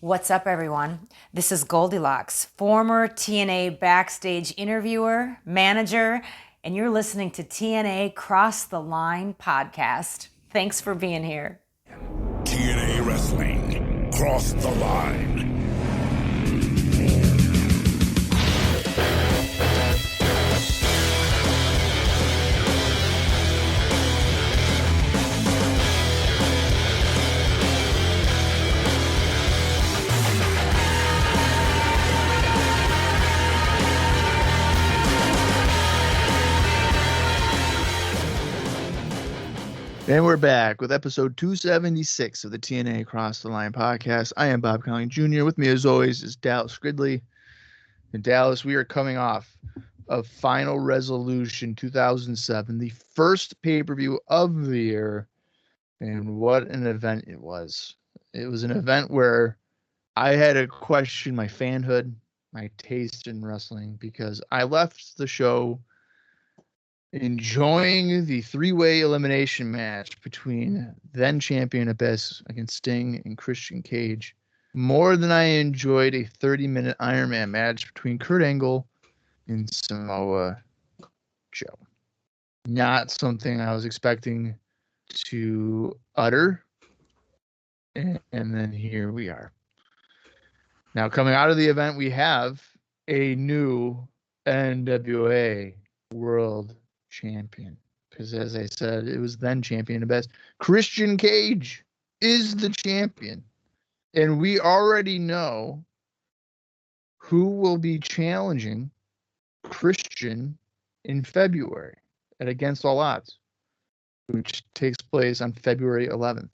What's up, everyone? This is Goldilocks, former TNA backstage interviewer, manager, and you're listening to TNA Cross the Line podcast. Thanks for being here. TNA Wrestling, Cross the Line. And we're back with episode 276 of the TNA Cross the Line podcast. I am Bob Colling Jr. With me, as always, is Dallas Gridley. In Dallas, we are coming off of Final Resolution 2007, the first pay-per-view of the year. And what an event it was. It was an event where I had to question my fanhood, my taste in wrestling, because I left the show enjoying the three-way elimination match between then champion Abyss against Sting and Christian Cage more than I enjoyed a 30-minute Iron Man match between Kurt Angle and Samoa Joe. Not something I was expecting to utter, and then here we are. Now, coming out of the event, we have a new NWA World Champion, because as I said, it was then champion the best. Christian Cage is the champion, and we already know who will be challenging Christian in February at Against All Odds, which takes place on February 11th,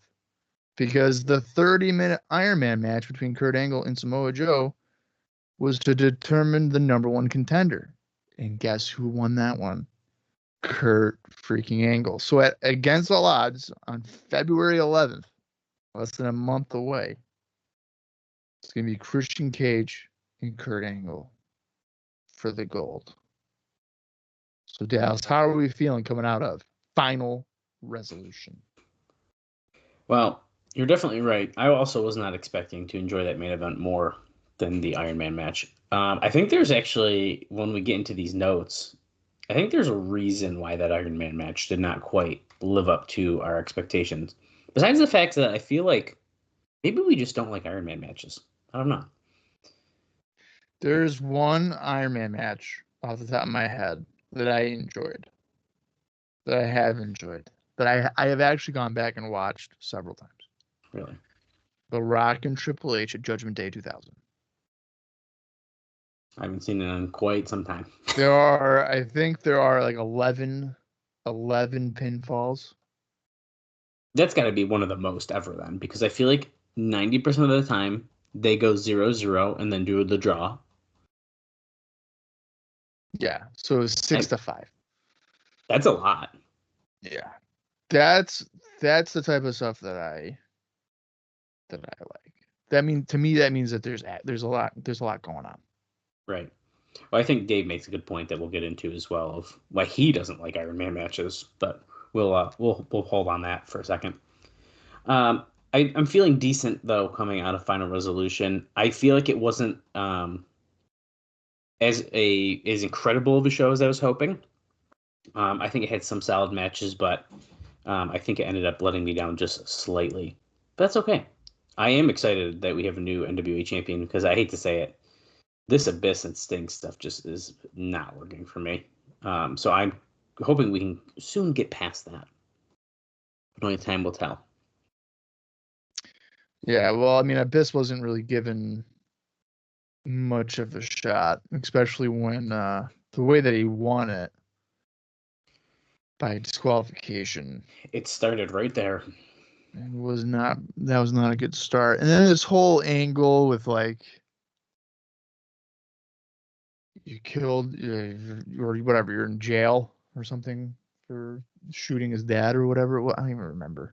because the 30-minute Iron Man match between Kurt Angle and Samoa Joe was to determine the number one contender, and guess who won that one? Kurt freaking Angle. So at Against All Odds on February 11th, less than a month away, it's going to be Christian Cage and Kurt Angle for the gold. So Dallas, how are we feeling coming out of Final Resolution? Well, you're definitely right. I also was not expecting to enjoy that main event more than the Iron Man match. I think there's actually, when we get into these notes, I think there's a reason why that Iron Man match did not quite live up to our expectations. Besides the fact that I feel like maybe we just don't like Iron Man matches. I don't know. There's one Iron Man match off the top of my head that I enjoyed, that I have enjoyed, that I have actually gone back and watched several times. Really? The Rock and Triple H at Judgment Day 2000. I haven't seen it in quite some time. I think there are like 11 pinfalls. That's got to be one of the most ever then, because I feel like 90% of the time they go 0-0 and then do the draw. Yeah, so it was 6-5. That's a lot. Yeah, that's the type of stuff that I like. To me that means that there's a lot going on. Right. Well, I think Dave makes a good point that we'll get into as well of why he doesn't like Iron Man matches, but we'll hold on that for a second. I'm feeling decent though coming out of Final Resolution. I feel like it wasn't as incredible of a show as I was hoping. I think it had some solid matches, but I think it ended up letting me down just slightly. But that's okay. I am excited that we have a new NWA champion, because I hate to say it, this Abyss and Sting stuff just is not working for me. So I'm hoping we can soon get past that. But only time will tell. Yeah, well, I mean, Abyss wasn't really given much of a shot, especially when the way that he won it by disqualification. It started right there. That was not a good start. And then this whole angle with like, you killed or whatever, you're in jail or something for shooting his dad or whatever. I don't even remember.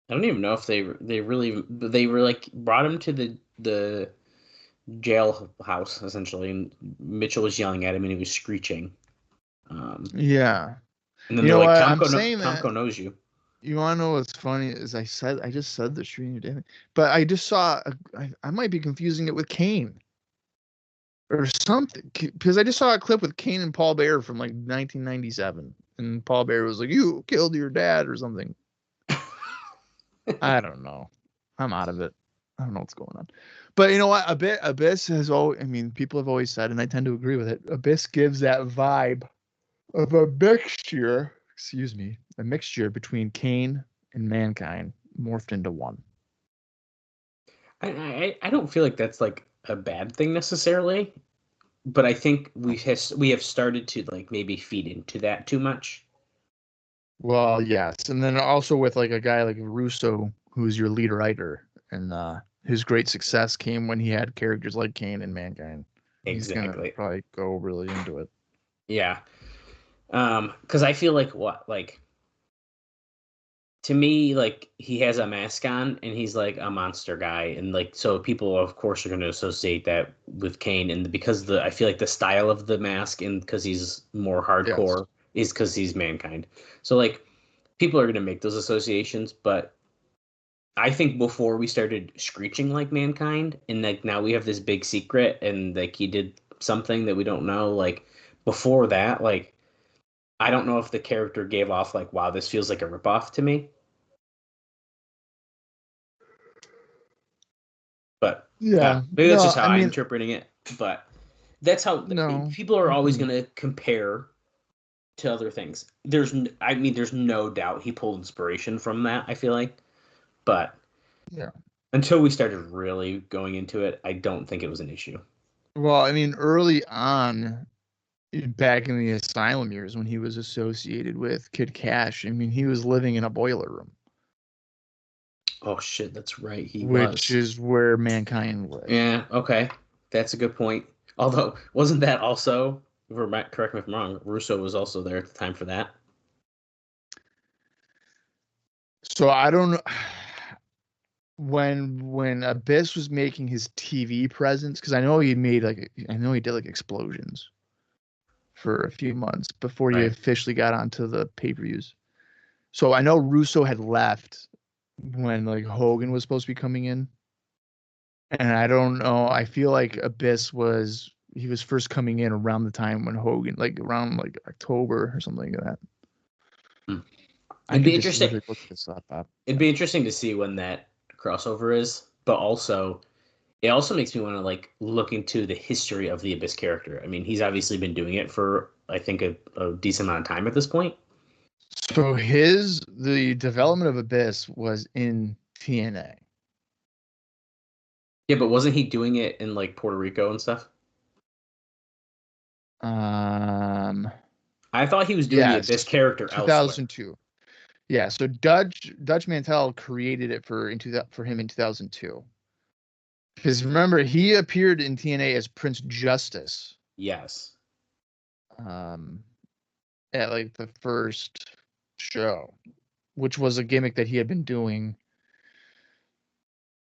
I don't even know if they were like brought him to the jailhouse essentially, and Mitchell was yelling at him and he was screeching. Yeah. And then they're like, Tomko knows you. You want to know what's funny is I just said the stream, damn it. But I just saw, I might be confusing it with Kane or something. Because I just saw a clip with Kane and Paul Bearer from like 1997. And Paul Bearer was like, you killed your dad or something. I don't know. I'm out of it. I don't know what's going on. But you know what? Abyss has always, I mean, people have always said, and I tend to agree with it, Abyss gives that vibe of a mixture, a mixture between Kane and Mankind morphed into one. I don't feel like that's like a bad thing necessarily, but I think we have started to like maybe feed into that too much. Well, yes, and then also with like a guy like Russo, who's your lead writer, and his great success came when he had characters like Kane and Mankind. He's gonna Exactly. probably go really into it. Yeah. Because I feel like to me, like he has a mask on and he's like a monster guy, and like so people of course are going to associate that with Kane, and because I feel like the style of the mask and because he's more hardcore is because he's Mankind. So like people are going to make those associations, but I think before we started screeching like Mankind, and like now we have this big secret, and like he did something that we don't know. Like before that, like I don't know if the character gave off like, wow, this feels like a ripoff to me. But Yeah, maybe that's no, just how I'm interpreting it. But that's how people are always going to compare to other things. There's no doubt he pulled inspiration from that, I feel like. But yeah, until we started really going into it, I don't think it was an issue. well, I mean, early on, back in the Asylum years when he was associated with Kid Cash, I mean, he was living in a boiler room. Oh shit, that's right. Which is where Mankind lived. Yeah, okay. That's a good point. Although, wasn't that also, correct me if I'm wrong, Russo was also there at the time for that? So I don't know. When Abyss was making his TV presence, because I know he did like Explosions for a few months before he officially got onto the pay-per-views. So I know Russo had left when like Hogan was supposed to be coming in. And I don't know. I feel like Abyss was first coming in around the time when Hogan, like around like October or something like that. It'd be interesting. Look this up. It'd be interesting to see when that crossover is, but also it also makes me want to like look into the history of the Abyss character. I mean, he's obviously been doing it for I think a decent amount of time at this point. So the development of Abyss was in TNA. Yeah, but wasn't he doing it in like Puerto Rico and stuff? I thought he was doing the Abyss character 2002. Elsewhere. Yeah, so Dutch Mantel created it for him in 2002. Because remember, he appeared in TNA as Prince Justice. Yes. At like the first show, which was a gimmick that he had been doing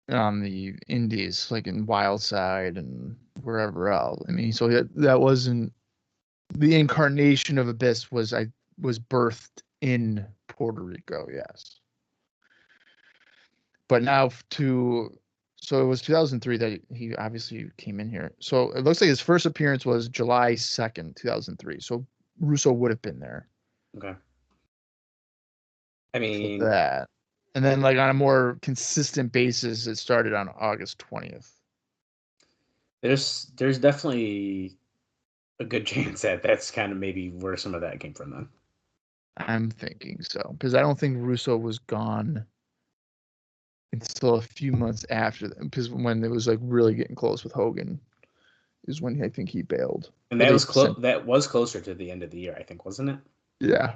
on the indies, like in Wildside and wherever else. I mean, so that wasn't the incarnation of Abyss was birthed in Puerto Rico, yes. But now so it was 2003 that he obviously came in here. So it looks like his first appearance was July 2nd, 2003. So Russo would have been there. Okay. I mean that. And then like on a more consistent basis, it started on August 20th. There's definitely a good chance that that's kind of maybe where some of that came from then. I'm thinking so. Because I don't think Russo was gone until a few months after that. Because when it was like really getting close with Hogan is when I think he bailed. And that was close. That was closer to the end of the year, I think, wasn't it? Yeah.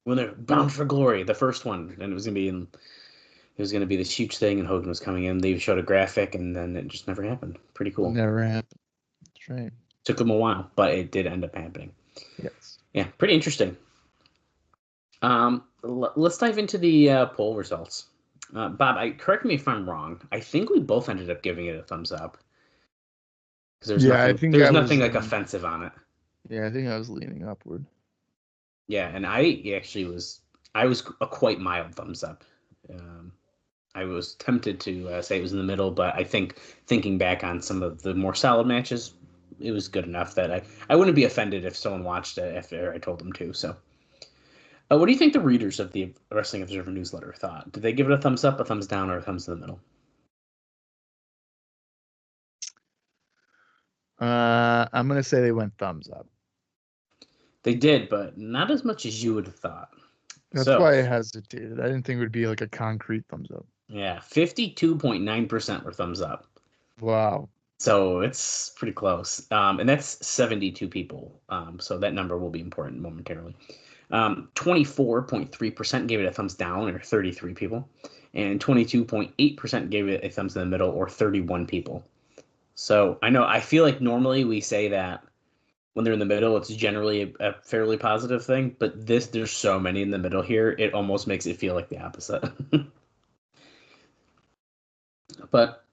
When they're Bound for Glory, the first one, and it was gonna be this huge thing, and Hogan was coming in. They showed a graphic, and then it just never happened. Pretty cool. Never happened. That's right. Took them a while, but it did end up happening. Yes. Yeah, pretty interesting. Let's dive into the poll results. Bob, correct me if I'm wrong. I think we both ended up giving it a thumbs up. Because there's nothing like offensive on it. Yeah, I think I was leaning upward. Yeah, and I actually was I was a quite mild thumbs up. I was tempted to say it was in the middle, but I think thinking back on some of the more solid matches, it was good enough that I wouldn't be offended if someone watched it after I told them to. So, what do you think the readers of the Wrestling Observer newsletter thought? Did they give it a thumbs up, a thumbs down, or a thumbs in the middle? I'm gonna say they went thumbs up. They did, but not as much as you would have thought. That's why I hesitated. I didn't think it would be like a concrete thumbs up. Yeah, 52.9% were thumbs up. Wow. So it's pretty close. And that's 72 people. So that number will be important momentarily. 24.3% gave it a thumbs down, or 33 people. And 22.8% gave it a thumbs in the middle, or 31 people. So I feel like normally we say that when they're in the middle, it's generally a fairly positive thing. But there's so many in the middle here, it almost makes it feel like the opposite. But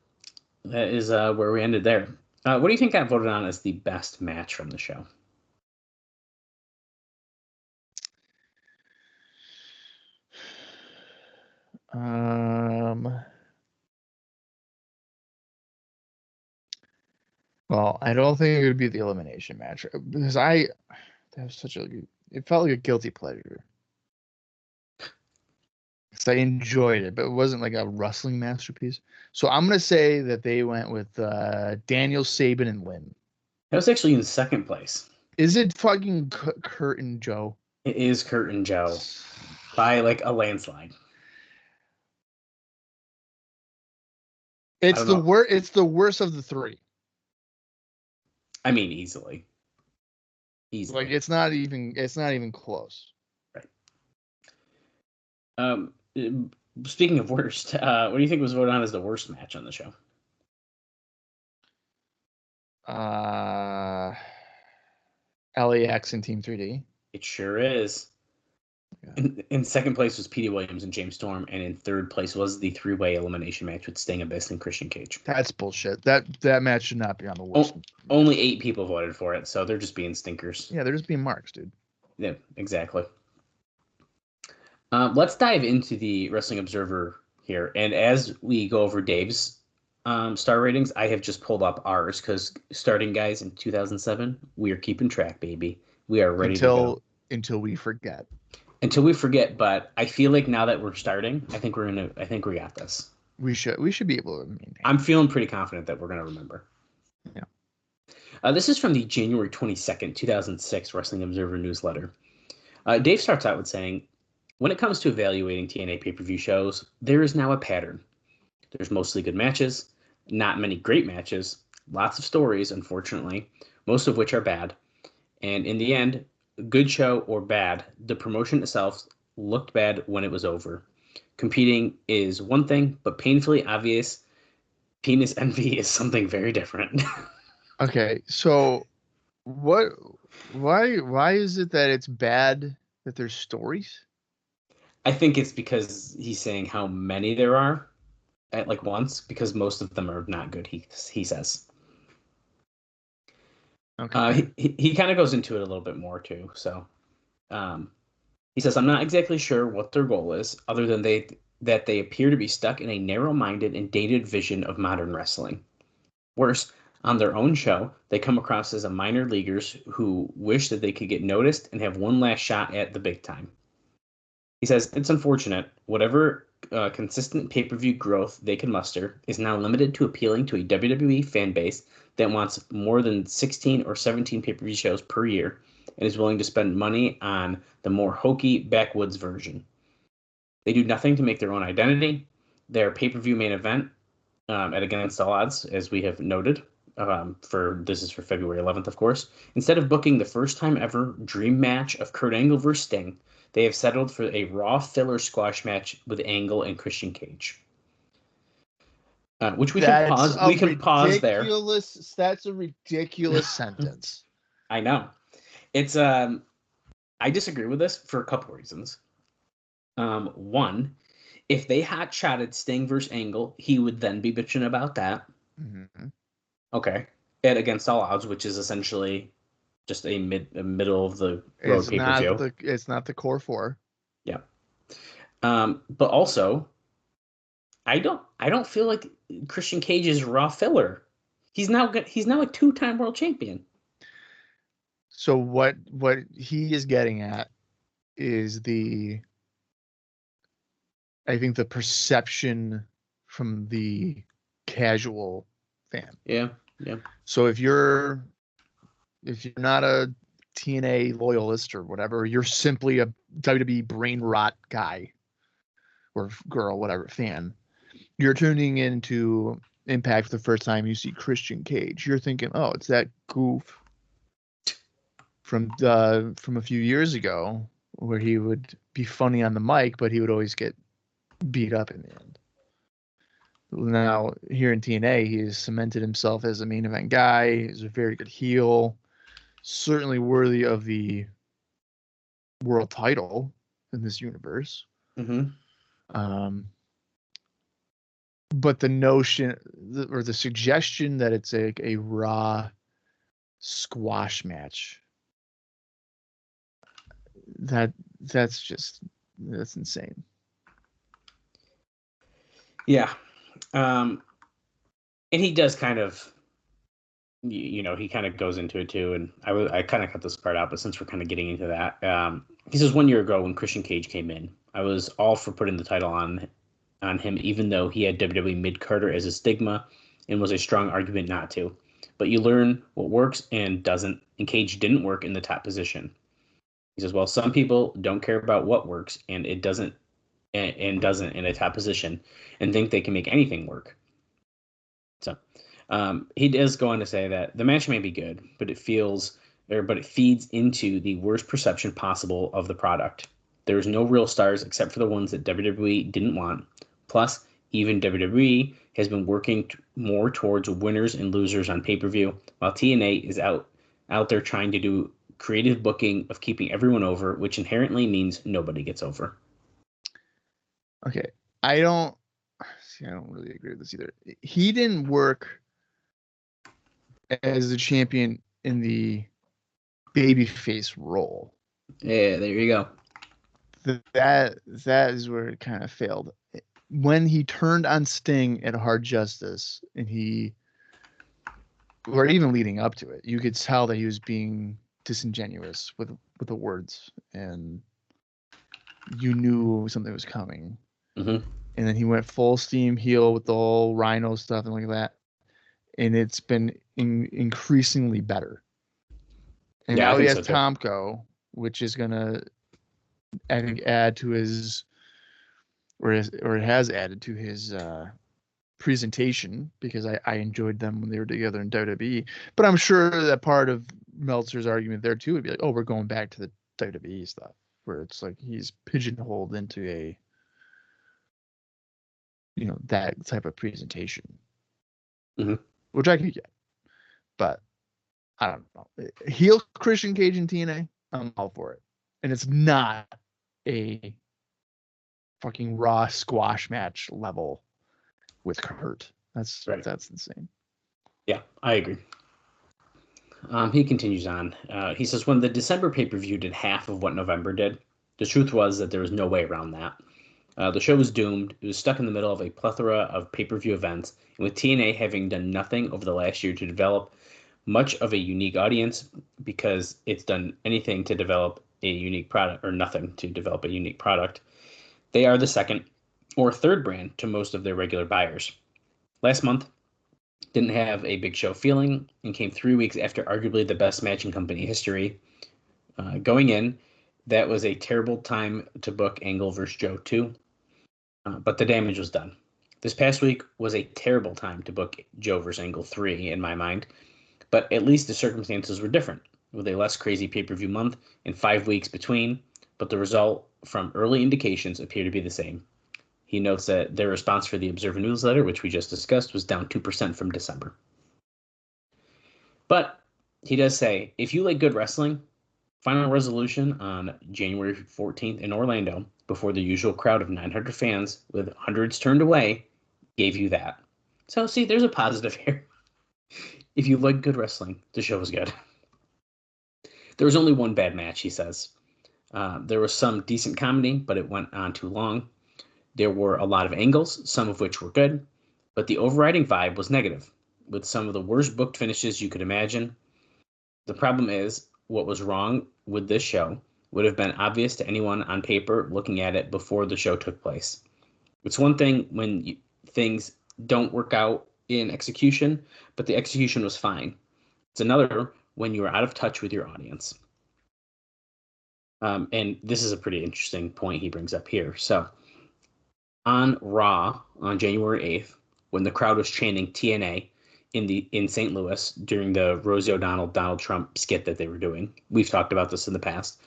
that is where we ended there. What do you think got voted on as the best match from the show? Well, I don't think it would be the elimination match because that was it felt like a guilty pleasure. Because I enjoyed it, but it wasn't like a wrestling masterpiece. So I'm gonna say that they went with Daniel, Sabin, and Lynn. That was actually in second place. Is it fucking Kurt and Joe? It is Kurt and Joe by like a landslide. It's the worst of the three. I mean, easily. Like it's not even close. Right. Speaking of worst, what do you think was voted on as the worst match on the show? LAX and Team 3D. It sure is. Yeah. In second place was Petey Williams and James Storm, and in third place was the three-way elimination match with Sting Abyss and Christian Cage. That's bullshit. That match should not be on the worst. Only 8 people voted for it, so they're just being stinkers. Yeah, they're just being marks, dude. Yeah, exactly. Let's dive into the Wrestling Observer here, and as we go over Dave's star ratings, I have just pulled up ours because starting guys in 2007, we are keeping track, baby. We are ready to go until we forget. Until we forget, but I feel like now that we're starting, I think we got this. We should be able to maintain. I'm feeling pretty confident that we're gonna remember. Yeah. This is from the January 22nd, 2006 Wrestling Observer newsletter. Dave starts out with saying, when it comes to evaluating TNA pay-per-view shows, there is now a pattern. There's mostly good matches, not many great matches, lots of stories, unfortunately, most of which are bad. And in the end, good show or bad, the promotion itself looked bad when it was over. Competing is one thing, but painfully obvious penis envy is something very different. Okay, so why is it that it's bad that there's stories? I think it's because he's saying how many there are at like once, because most of them are not good, he says. Okay. He kind of goes into it a little bit more too. So he says, I'm not exactly sure what their goal is, other than that they appear to be stuck in a narrow-minded and dated vision of modern wrestling. Worse, on their own show, they come across as a minor leaguers who wish that they could get noticed and have one last shot at the big time. He says, it's unfortunate. Whatever consistent pay-per-view growth they can muster is now limited to appealing to a WWE fan base that wants more than 16 or 17 pay-per-view shows per year and is willing to spend money on the more hokey backwoods version. They do nothing to make their own identity. Their pay-per-view main event at Against All Odds, as we have noted, this is for February 11th, of course. Instead of booking the first time ever dream match of Kurt Angle versus Sting, they have settled for a Raw filler squash match with Angle and Christian Cage. Which we can pause. We can pause there. That's a ridiculous sentence. I know. It's I disagree with this for a couple reasons. One, if they hot-shotted Sting versus Angle, he would then be bitching about that. Mm-hmm. Okay. At Against All Odds, which is essentially just a middle of the road pay-per-view. It's not the core four. Yeah. But also, I don't feel like Christian Cage is raw filler. He's now a 2-time world champion. So what he is getting at is I think the perception from the casual fan. Yeah. So if you're not a TNA loyalist or whatever, you're simply a WWE brain rot guy or girl, whatever, fan. You're tuning into Impact for the first time. You see Christian Cage. You're thinking, oh, it's that goof from a few years ago where he would be funny on the mic, but he would always get beat up in the end. Now here in TNA, he has cemented himself as a main event guy. He's a very good heel, certainly worthy of the world title in this universe. But the notion or the suggestion that it's a raw squash match, that's insane. Yeah. And he does kind of, he kind of goes into it too. And I kind of cut this part out, but since we're kind of getting into that, he says 1 year ago when Christian Cage came in, I was all for putting the title on him, even though he had WWE mid-Carter as a stigma and was a strong argument not to. But you learn what works and doesn't, and Cage didn't work in the top position. He says, well, some people don't care about what works and it doesn't in a top position and think they can make anything work. So he does go on to say that the match may be good, but it feeds into the worst perception possible of the product. There's no real stars except for the ones that WWE didn't want. Plus, even WWE has been working more towards winners and losers on pay-per-view, while TNA is out there trying to do creative booking of keeping everyone over, which inherently means nobody gets over. Okay, I don't really agree with this either. He didn't work as a champion in the babyface role. Yeah, there you go. That is where it kind of failed. When he turned on Sting at Hard Justice, or even leading up to it, you could tell that he was being disingenuous with the words, and you knew something was coming. Mm-hmm. And then he went full steam heel with the whole Rhino stuff and like that, and it's been increasingly better. And now he has Tomko, which is gonna, I think, add to his, or it has added to his presentation, because I enjoyed them when they were together in WWE. But I'm sure that part of Meltzer's argument there too would be like, oh, we're going back to the WWE stuff, where it's like he's pigeonholed into a, that type of presentation, which I could get. But I don't know. Heel Christian Cage in TNA, I'm all for it. And it's not a fucking raw squash match level with Kurt. That's insane. Yeah, I agree. He continues on. He says, when the December pay-per-view did half of what November did, the truth was that there was no way around that. The show was doomed. It was stuck in the middle of a plethora of pay-per-view events, and with TNA having done nothing over the last year to develop much of a unique audience, because it's done anything to develop a unique product, or nothing to develop a unique product, they are the second or third brand to most of their regular buyers. Last month didn't have a big show feeling and came 3 weeks after arguably the best match in company history. Going in, that was a terrible time to book Angle versus Joe 2, but the damage was done. This past week was a terrible time to book Joe versus Angle 3 in my mind, but at least the circumstances were different, with a less crazy pay-per-view month and 5 weeks between, but the result from early indications appear to be the same. He notes that their response for the Observer newsletter, which we just discussed, was down 2% from December. But he does say, if you like good wrestling, Final Resolution on January 14th in Orlando, before the usual crowd of 900 fans, with hundreds turned away, gave you that. So, see, there's a positive here. If you like good wrestling, the show was good. There was only one bad match, he says. There was some decent comedy, but it went on too long. There were a lot of angles, some of which were good, but the overriding vibe was negative, with some of the worst booked finishes you could imagine. The problem is, what was wrong with this show would have been obvious to anyone on paper looking at it before the show took place. It's one thing when things don't work out in execution, but the execution was fine. It's another when you are out of touch with your audience. And this is a pretty interesting point he brings up here. So, on Raw on January 8th, when the crowd was chanting TNA in St. Louis during the Rosie O'Donnell Donald Trump skit that they were doing, we've talked about this in the past.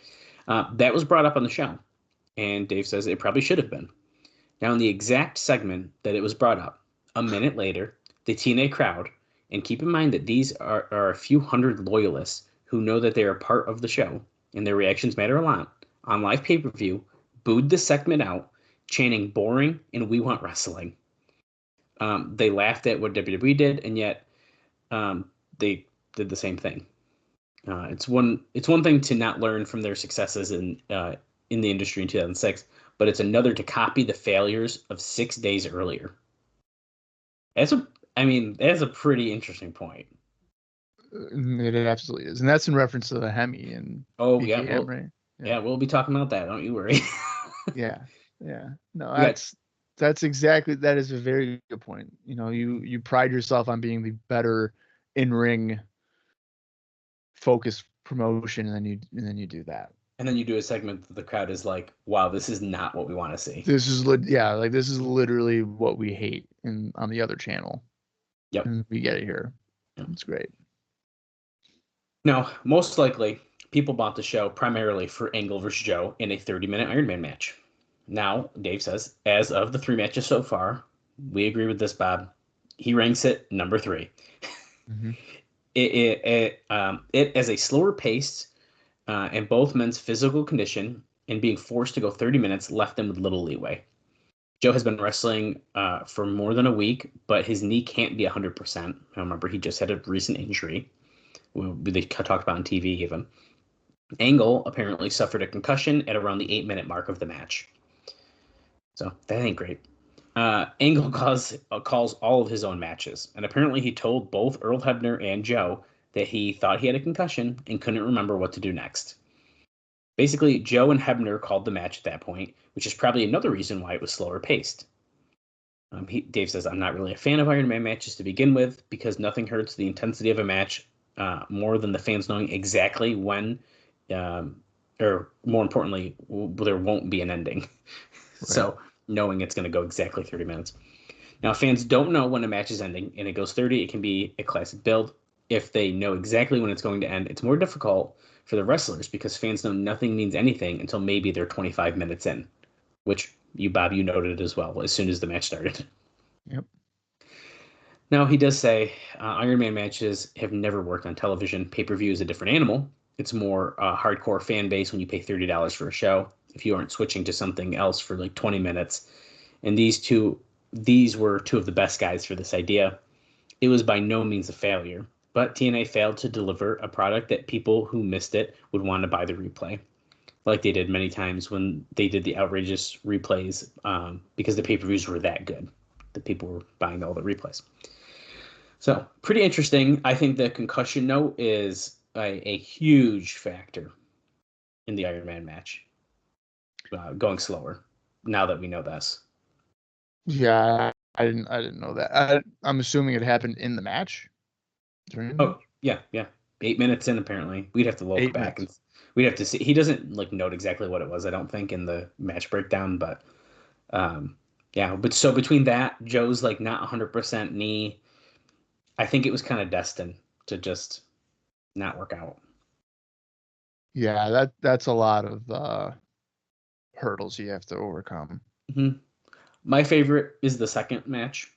That was brought up on the show, and Dave says it probably should have been. Now, in the exact segment that it was brought up, a minute later, the TNA crowd, and keep in mind that these are a few hundred loyalists who know that they are part of the show, and their reactions matter a lot, on live pay-per-view, booed the segment out, chanting boring and we want wrestling. They laughed at what WWE did, and yet they did the same thing. It's one thing to not learn from their successes in the industry in 2006, but it's another to copy the failures of 6 days earlier. That's a pretty interesting point. It absolutely is, and that's in reference to the Hemme and BKM, right? Yeah, we'll be talking about that. Don't you worry. Yeah. No, that's exactly, that is a very good point. You know, you pride yourself on being the better in-ring focused promotion, and then you do that. And then you do a segment that the crowd is like, "Wow, this is not what we want to see." This is this is literally what we hate on the other channel. Yep, and we get it here. Yep. It's great. Now, most likely, people bought the show primarily for Angle versus Joe in a 30-minute Iron Man match. Now, Dave says, as of the 3 matches so far, we agree with this, Bob. He ranks it number 3. Mm-hmm. It as a slower paced and both men's physical condition and being forced to go 30 minutes left them with little leeway. Joe has been wrestling for more than a week, but his knee can't be 100%. Remember, he just had a recent injury. They talked about on TV even. Angle apparently suffered a concussion at around the 8-minute mark of the match. So that ain't great. Angle calls all of his own matches, and apparently he told both Earl Hebner and Joe that he thought he had a concussion and couldn't remember what to do next. Basically, Joe and Hebner called the match at that point, which is probably another reason why it was slower paced. Dave says, I'm not really a fan of Iron Man matches to begin with because nothing hurts the intensity of a match more than the fans knowing exactly when, or more importantly, there won't be an ending. Right. So knowing it's going to go exactly 30 minutes. Now, if fans don't know when a match is ending and it goes 30, it can be a classic build. If they know exactly when it's going to end, it's more difficult for the wrestlers because fans know nothing means anything until maybe they're 25 minutes in, which you, Bob, you noted as well as soon as the match started. Yep. Now, he does say Iron Man matches have never worked on television. Pay-per-view is a different animal. It's more hardcore fan base when you pay $30 for a show. If you aren't switching to something else for like 20 minutes. And these were two of the best guys for this idea. It was by no means a failure, but TNA failed to deliver a product that people who missed it would want to buy the replay, like they did many times when they did the outrageous replays because the pay-per-views were that good that people were buying all the replays. So pretty interesting. I think the concussion note is a huge factor in the Iron Man match, going slower now that we know this. Yeah, I didn't know that. I'm assuming it happened in the match. Yeah. 8 minutes in, apparently. We'd have to look back and we'd have to see. He doesn't like note exactly what it was, I don't think, in the match breakdown, but yeah. But so between that, Joe's like not 100% knee, I think it was kind of destined to just not work out. Yeah, that's a lot of hurdles you have to overcome. Mm-hmm. My favorite is the second match.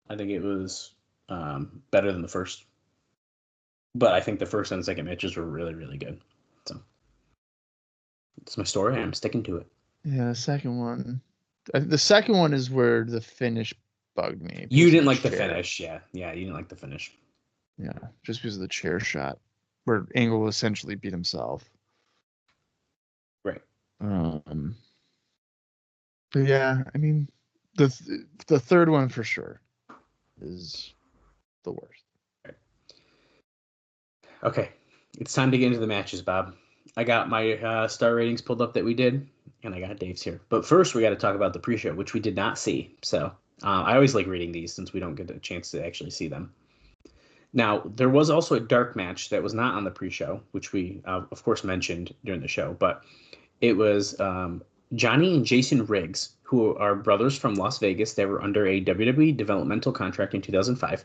I think it was better than the first. But I think the first and second matches were really, really good. So it's my story. I'm sticking to it. Yeah, the second one. The second one is where the finish bugged me. You didn't like the finish. Yeah, you didn't like the finish. Yeah, just because of the chair shot where Angle essentially beat himself. But yeah, I mean, the third one for sure is the worst. Okay, it's time to get into the matches, Bob. I got my star ratings pulled up that we did, and I got Dave's here. But first, we got to talk about the pre-show, which we did not see. So I always like reading these since we don't get a chance to actually see them. Now, there was also a dark match that was not on the pre-show, which we, of course, mentioned during the show. But it was Johnny and Jason Riggs, who are brothers from Las Vegas. They were under a WWE developmental contract in 2005.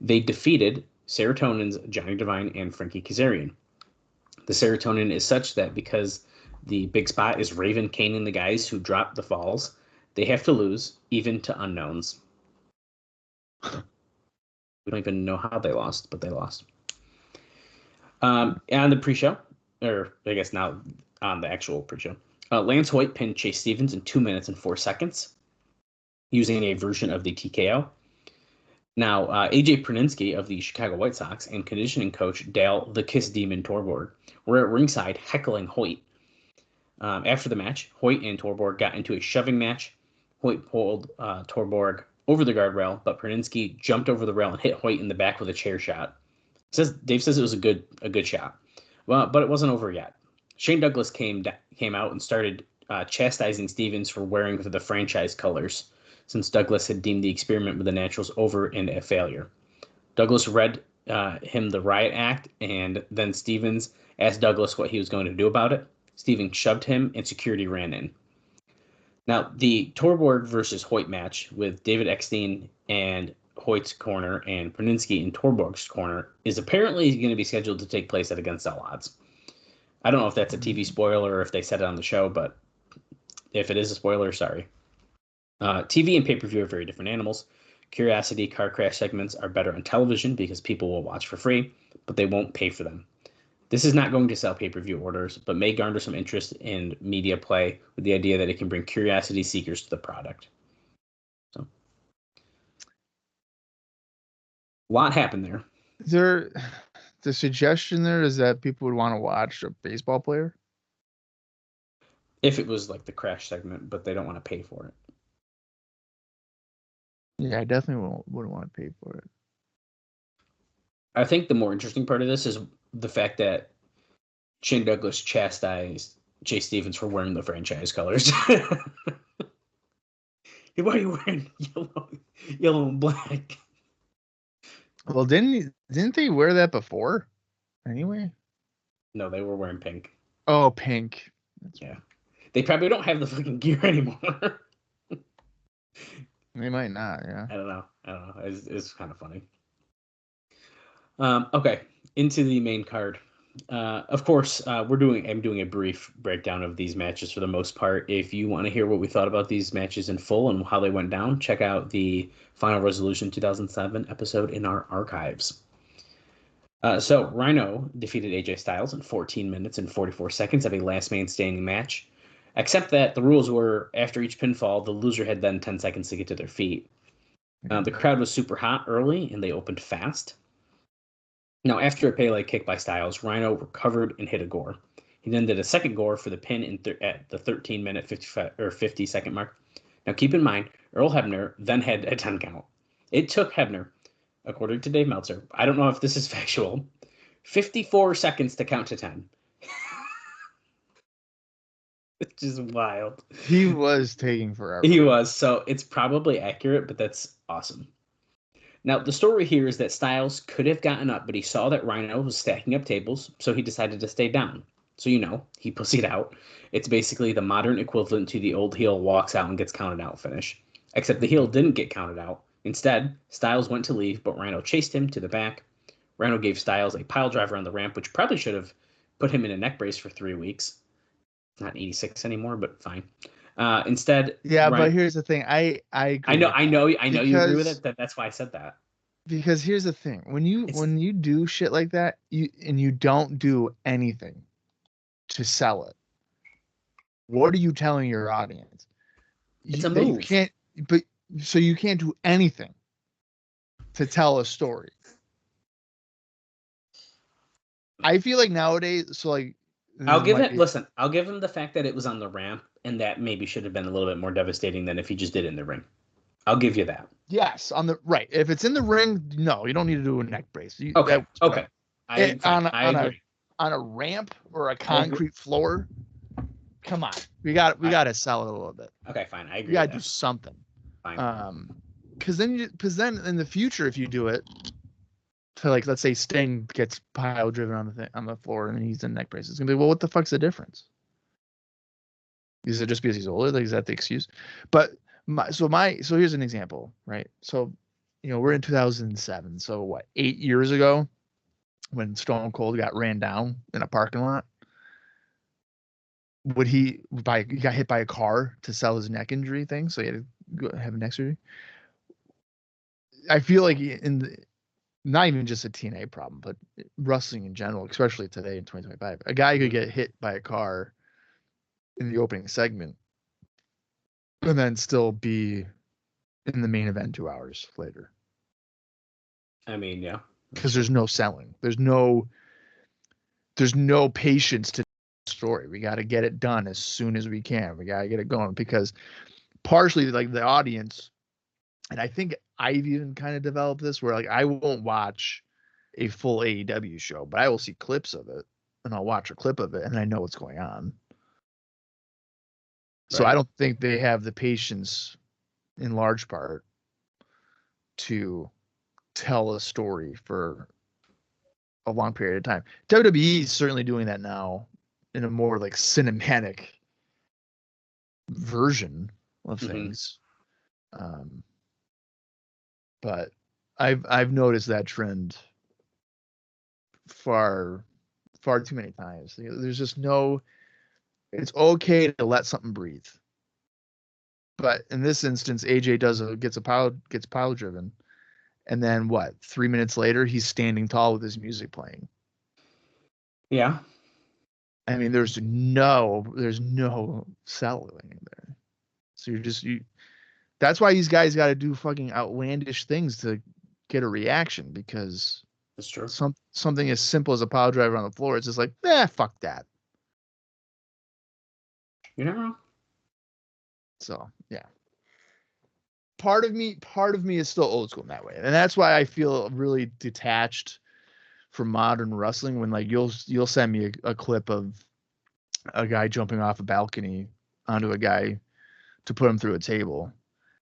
They defeated Serotonin's Johnny Devine and Frankie Kazarian. The Serotonin is such that because the big spot is Raven caning the guys who drop the falls, they have to lose, even to unknowns. We don't even know how they lost, but they lost. On the pre-show, or I guess now on the actual pre-show, Lance Hoyt pinned Chase Stevens in 2 minutes and 4 seconds using a version of the TKO. Now, AJ Praninsky of the Chicago White Sox and conditioning coach Dale the Kiss Demon Torborg were at ringside heckling Hoyt. After the match, Hoyt and Torborg got into a shoving match. Hoyt pulled Torborg over the guardrail, but Praninsky jumped over the rail and hit Hoyt in the back with a chair shot. Dave says it was a good shot. Well, but it wasn't over yet. Shane Douglas came out and started chastising Stevens for wearing the franchise colors, since Douglas had deemed the experiment with the Naturals over and a failure. Douglas read him the riot act, and then Stevens asked Douglas what he was going to do about it. Stevens shoved him, and security ran in. Now, the Torborg versus Hoyt match with David Eckstein and Hoyt's corner and Praninsky in Torborg's corner is apparently going to be scheduled to take place at Against All Odds. I don't know if that's a TV spoiler or if they said it on the show, but if it is a spoiler, sorry. TV and pay-per-view are very different animals. Curiosity car crash segments are better on television because people will watch for free, but they won't pay for them. This is not going to sell pay-per-view orders, but may garner some interest in media play with the idea that it can bring curiosity seekers to the product. So, a lot happened there. The suggestion there is that people would want to watch a baseball player? If it was like the crash segment, but they don't want to pay for it. Yeah, I definitely wouldn't want to pay for it. I think the more interesting part of this is the fact that Shane Douglas chastised Jay Stevens for wearing the franchise colors. Hey, why are you wearing yellow and black? Well, didn't they wear that before? Anyway. No, they were wearing pink. Oh, pink. Yeah. They probably don't have the fucking gear anymore. They might not, yeah. I don't know. It's kind of funny. Okay, into the main card. Of course, I'm doing a brief breakdown of these matches for the most part. If you want to hear what we thought about these matches in full and how they went down, check out the Final Resolution 2007 episode in our archives. So Rhino defeated AJ Styles in 14 minutes and 44 seconds of a last man standing match, except that the rules were after each pinfall, the loser had then 10 seconds to get to their feet. The crowd was super hot early, and they opened fast. Now, after a Pele kick by Styles, Rhino recovered and hit a gore. He then did a second gore for the pin at the 13-minute 50-second mark. Now, keep in mind, Earl Hebner then had a 10 count. It took Hebner, according to Dave Meltzer, I don't know if this is factual, 54 seconds to count to 10. Which is wild. He was taking forever. He was, so it's probably accurate, but that's awesome. Now, the story here is that Styles could have gotten up, but he saw that Rhino was stacking up tables, so he decided to stay down. So, he pussied out. It's basically the modern equivalent to the old heel walks out and gets counted out finish. Except the heel didn't get counted out. Instead, Styles went to leave, but Rhino chased him to the back. Rhino gave Styles a pile driver on the ramp, which probably should have put him in a neck brace for 3 weeks. Not 86 anymore, but fine. Instead, yeah, but here's the thing. I agree. I know you agree with it. That's why I said that. Because here's the thing: when you do shit like that, you don't do anything to sell it. What are you telling your audience? It's a move. You can't do anything to tell a story. I feel like nowadays, I'll give it. Listen, I'll give him the fact that it was on the ramp, and that maybe should have been a little bit more devastating than if he just did it in the ring. I'll give you that. Yes, on the right. If it's in the ring, no, you don't need to do a neck brace. Okay. I agree. On a ramp or a concrete floor, come on. We got to sell it a little bit. Okay, fine. I agree. We got to do something. Fine. Because then in the future, if you do it, to like let's say Sting gets pile driven on the floor and he's in neck brace, it's gonna be, well, what the fuck's the difference? Is it just because he's older? Like, is that the excuse? But so here's an example, right? So, we're in 2007. So what, 8 years ago, when Stone Cold got ran down in a parking lot, he got hit by a car to sell his neck injury thing, so he had to have a neck surgery. I feel like not even just a TNA problem, but wrestling in general, especially today in 2025, a guy could get hit by a car in the opening segment and then still be in the main event 2 hours later. I mean, yeah. Because there's no selling. There's no patience to the story. We got to get it done as soon as we can. We got to get it going because partially like the audience, and I think I've even kind of developed this where like I won't watch a full AEW show, but I will see clips of it and I'll watch a clip of it and I know what's going on. So I don't think they have the patience in large part to tell a story for a long period of time. WWE is certainly doing that now in a more like cinematic version of things. But I've noticed that trend far too many times. There's just it's okay to let something breathe. But in this instance, AJ gets pile driven. And then 3 minutes later, he's standing tall with his music playing. Yeah. I mean, there's no selling there. So that's why these guys got to do fucking outlandish things to get a reaction, because that's true. Something as simple as a pile driver on the floor, it's just like, fuck that. You're not wrong. So yeah. Part of me is still old school in that way. And that's why I feel really detached from modern wrestling when like you'll send me a clip of a guy jumping off a balcony onto a guy to put him through a table.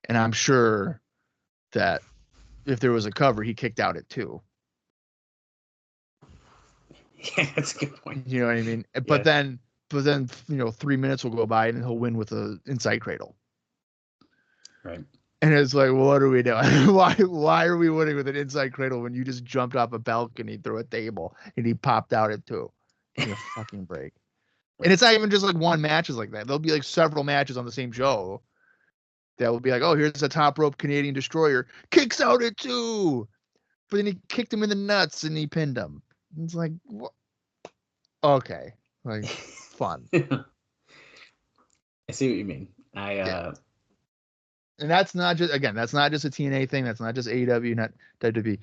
And I'm sure that if there was a cover, he kicked out at 2. Yeah, that's a good point. You know what I mean? Yeah. But then 3 minutes will go by and he'll win with an inside cradle. Right. And it's like, well, what are we doing? Why are we winning with an inside cradle when you just jumped off a balcony through a table and he popped out at 2? Give me a fucking break. And it's not even just like one match is like that. There'll be like several matches on the same show that will be like, oh, here's a top rope Canadian destroyer, kicks out at 2. But then he kicked him in the nuts and he pinned him. And it's like, what? Okay. Like, fun. I see what you mean. And that's not just a TNA thing. That's not just AEW, not WWE.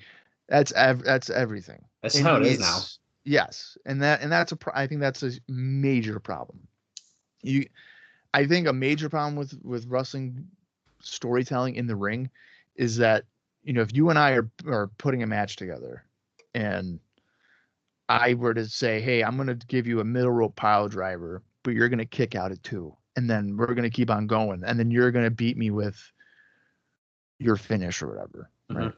That's everything. That's how it is now. Yes, and I think that's a major problem. I think a major problem with wrestling storytelling in the ring is that if you and I are putting a match together, and I were to say, hey, I'm going to give you a middle rope pile driver, but you're going to kick out at 2. And then we're going to keep on going. And then you're going to beat me with your finish or whatever. Mm-hmm. Right.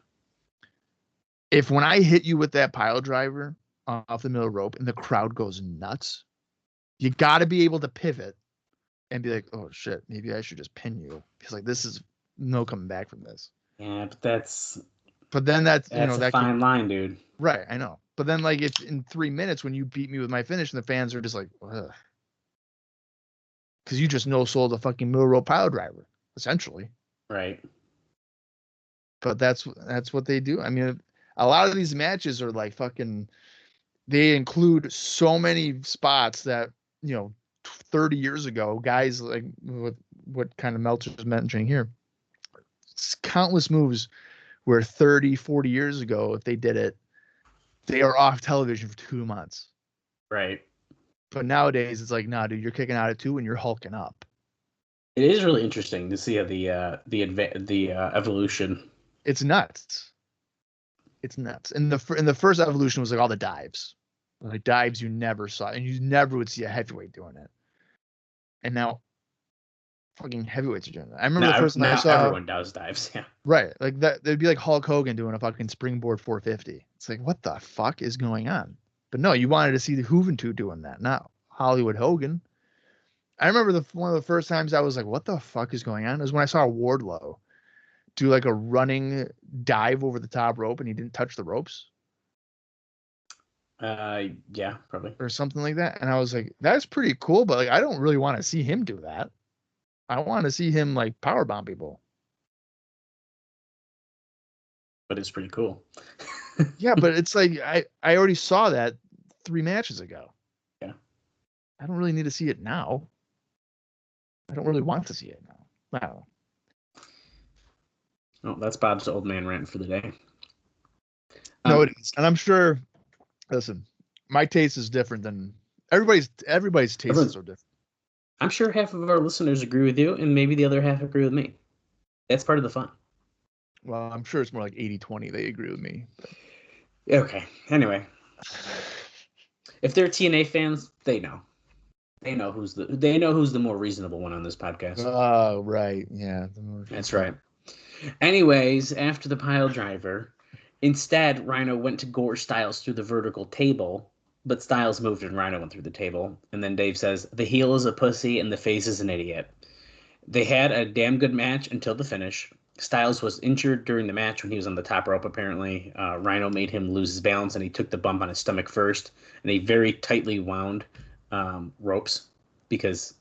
If when I hit you with that pile driver off the middle rope and the crowd goes nuts, you got to be able to pivot and be like, oh shit, maybe I should just pin you. Because like, this is no coming back from this. Yeah, but that's a fine line, dude. Right. I know. But then like it's in 3 minutes when you beat me with my finish and the fans are just like, ugh. Because you just no-sold a fucking middle rope pile driver, essentially. Right. But that's what they do. I mean, a lot of these matches are like fucking. They include so many spots that 30 years ago, guys like what kind of Meltzer's mentioning here, countless moves where 30, 40 years ago, if they did it, they are off television for 2 months. Right. But nowadays it's like, nah, dude, you're kicking out at 2 and you're hulking up. It is really interesting to see how the evolution. It's nuts. It's nuts. And the first evolution was like all the dives, like dives you never saw, and you never would see a heavyweight doing it. And now, fucking heavyweights are doing that. I remember the first time I saw everyone does dives. Yeah, right, like that. There'd be like Hulk Hogan doing a fucking springboard 450. It's like, what the fuck is going on? But no, you wanted to see the Juventud doing that, not Hollywood Hogan. I remember one of the first times I was like, what the fuck is going on? Is when I saw Wardlow do like a running dive over the top rope and he didn't touch the ropes. Yeah, probably. Or something like that. And I was like, that's pretty cool, but like I don't really want to see him do that. I want to see him like powerbomb people. But it's pretty cool. Yeah, but it's like I already saw that 3 matches ago. Yeah. I don't really need to see it now. I don't really want to see it now. I don't know. Oh, that's Bob's old man rant for the day. No, it is. And I'm sure, listen, my taste is different than everybody's tastes are different. I'm sure half of our listeners agree with you, and maybe the other half agree with me. That's part of the fun. Well, I'm sure it's more like 80-20. They agree with me. Okay. Anyway, if they're TNA fans, they know. They know who's the more reasonable one on this podcast. Oh, right. Yeah. That's right. Anyways, after the pile driver, instead Rhino went to gore Styles through the vertical table, but Styles moved and Rhino went through the table. And then Dave says, the heel is a pussy and the face is an idiot. They had a damn good match until the finish. Styles was injured during the match when he was on the top rope, apparently. Rhino made him lose his balance, and he took the bump on his stomach first. And they very tightly wound ropes because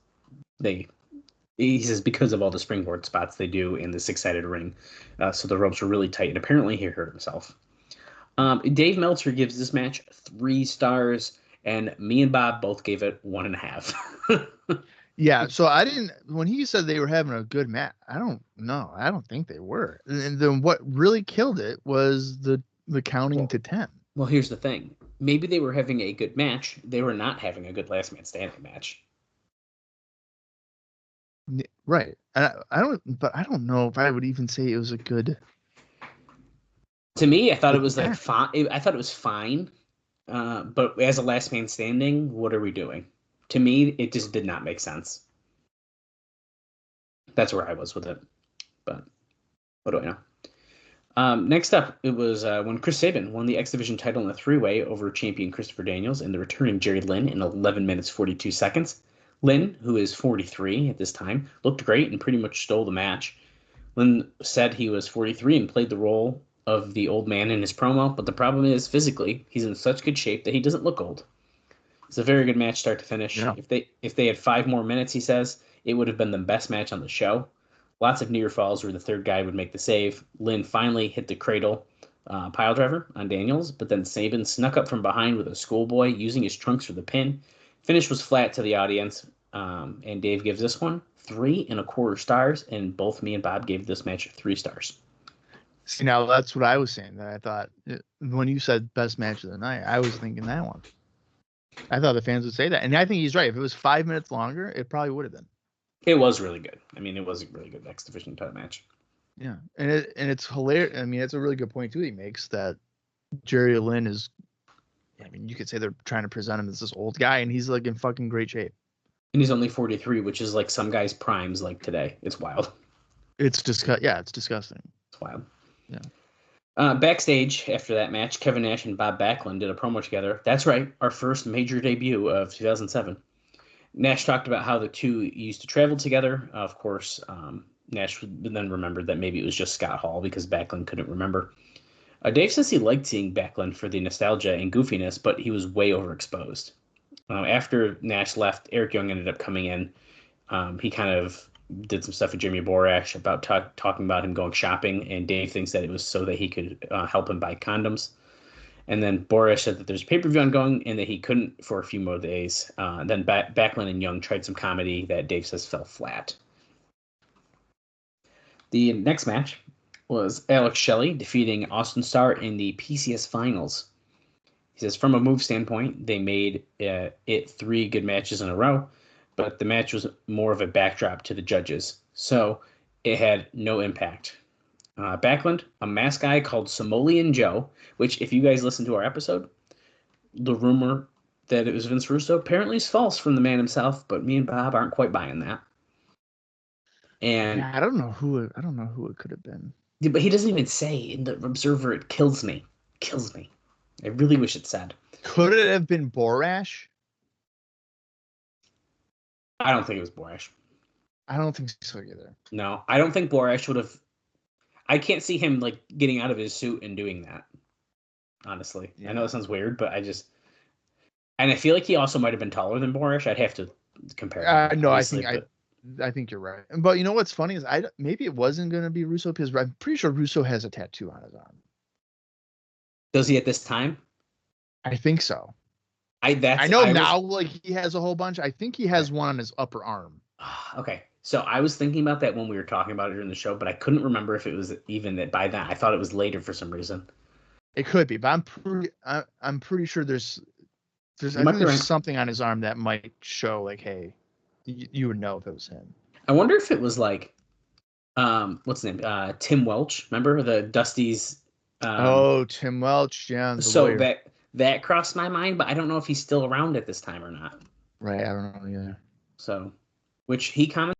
he says because of all the springboard spots they do in the 6-sided ring. So the ropes were really tight, and apparently he hurt himself. Dave Meltzer gives this match 3 stars, and me and Bob both gave it 1.5. Yeah, so when he said they were having a good match, I don't know. I don't think they were. And then what really killed it was the counting to 10. Well, here's the thing. Maybe they were having a good match. They were not having a good last man standing match. Right. I don't know if I would even say it was a good. To me, I thought it was like fine. I thought it was fine. But as a last man standing, what are we doing? To me, it just did not make sense. That's where I was with it. But what do I know? Next up, it was when Chris Sabin won the X Division title in a 3-way over champion Christopher Daniels and the returning Jerry Lynn in 11 minutes 42 seconds. Lynn, who is 43 at this time, looked great and pretty much stole the match. Lynn said he was 43 and played the role of the old man in his promo, but the problem is physically, he's in such good shape that he doesn't look old. It's a very good match start to finish. Yeah. If they had 5 more minutes, he says, it would have been the best match on the show. Lots of near falls where the third guy would make the save. Lynn finally hit the cradle pile driver on Daniels, but then Sabin snuck up from behind with a schoolboy using his trunks for the pin. Finish was flat to the audience, and Dave gives this one 3.25 stars, and both me and Bob gave this match 3 stars. See, now that's what I was saying. That I thought when you said best match of the night, I was thinking that one. I thought the fans would say that, and I think he's right. If it was 5 minutes longer, it probably would have been. It was really good. I mean, it was a really good X Division title match. Yeah, and it's hilarious. I mean, it's a really good point too. He makes that Jerry Lynn is. I mean, you could say they're trying to present him as this old guy, and he's like in fucking great shape. And he's only 43, which is like some guys' primes like today. It's wild. It's disgusting. It's wild. Yeah. Backstage after that match, Kevin Nash and Bob Backlund did a promo together. That's right, our first major debut of 2007. Nash talked about how the two used to travel together. Of course, Nash then remembered that maybe it was just Scott Hall because Backlund couldn't remember. Dave says he liked seeing Backlund for the nostalgia and goofiness, but he was way overexposed. After Nash left, Eric Young ended up coming in. He kind of did some stuff with Jimmy Borash about talking about him going shopping, and Dave thinks that it was so that he could help him buy condoms. And then Borash said that there's a pay-per-view ongoing and that he couldn't for a few more days. Then Backlund and Young tried some comedy that Dave says fell flat. The next match was Alex Shelley defeating Austin Starr in the PCS Finals. He says, from a move standpoint, they made it 3 good matches in a row, but the match was more of a backdrop to the judges, so it had no impact. Backlund, a masked guy called Samoleon Joe, which, if you guys listen to our episode, the rumor that it was Vince Russo apparently is false from the man himself, but me and Bob aren't quite buying that. And Yeah, I don't know who it could have been. but he doesn't even say in the Observer. It kills me. Kills me. I really wish it said. Could it have been Borash? I don't think it was Borash. I don't think so either. No, I don't think Borash would have. I can't see him like getting out of his suit and doing that. Honestly, I know it sounds weird, but and I feel like he also might have been taller than Borash. I'd have to compare. No, I think you're right. But you know what's funny is maybe it wasn't going to be Russo because I'm pretty sure Russo has a tattoo on his arm. Does he at this time? I think so. I now like he has a whole bunch. I think he has one on his upper arm. Okay. So I was thinking about that when we were talking about it during the show, but I couldn't remember if it was even that by then. I thought it was later for some reason. It could be, but I'm pretty sure there's something on his arm that might show like, hey, you would know if it was him. I wonder if it was like, what's his name? Tim Welch. Remember the Dusty's? Tim Welch. Yeah. So lawyer. that crossed my mind, but I don't know if he's still around at this time or not. Right. I don't know either. So, which he commented.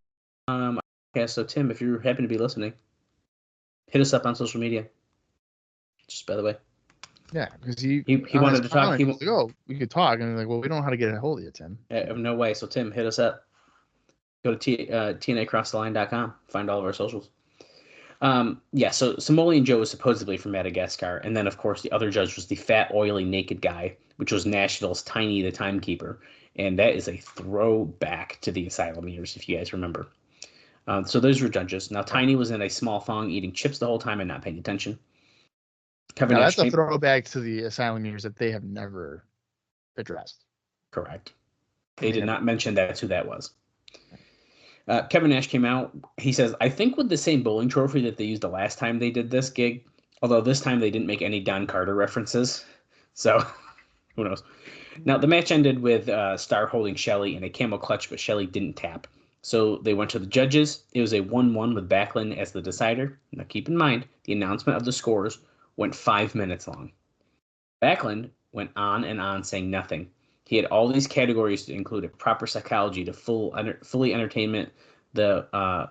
Yeah. So Tim, if you happen to be listening, hit us up on social media. Just by the way. Yeah, because he wanted to talk. He was like, "Oh, we could talk," and like, "Well, we don't know how to get a hold of you, Tim." No way. So Tim, hit us up. Go to TNAcrosstheline.com. Find all of our socials. So Samoleon Joe was supposedly from Madagascar, and then of course the other judge was the fat, oily, naked guy, which was Nashville's Tiny the Timekeeper, and that is a throwback to the Asylum years, if you guys remember. So those were judges. Now Tiny was in a small thong, eating chips the whole time and not paying attention. That's a throwback to the Asylum years that they have never addressed. Correct. They did not mention that's who that was. Kevin Nash came out. He says, I think with the same bowling trophy that they used the last time they did this gig, although this time they didn't make any Don Carter references. So, who knows? Now, the match ended with Star holding Shelley in a camel clutch, but Shelley didn't tap. So they went to the judges. It was a 1-1 with Backlund as the decider. Now, keep in mind, the announcement of the scores went 5 minutes long. Backlund went on and on saying nothing. He had all these categories to include a proper psychology to fully entertainment the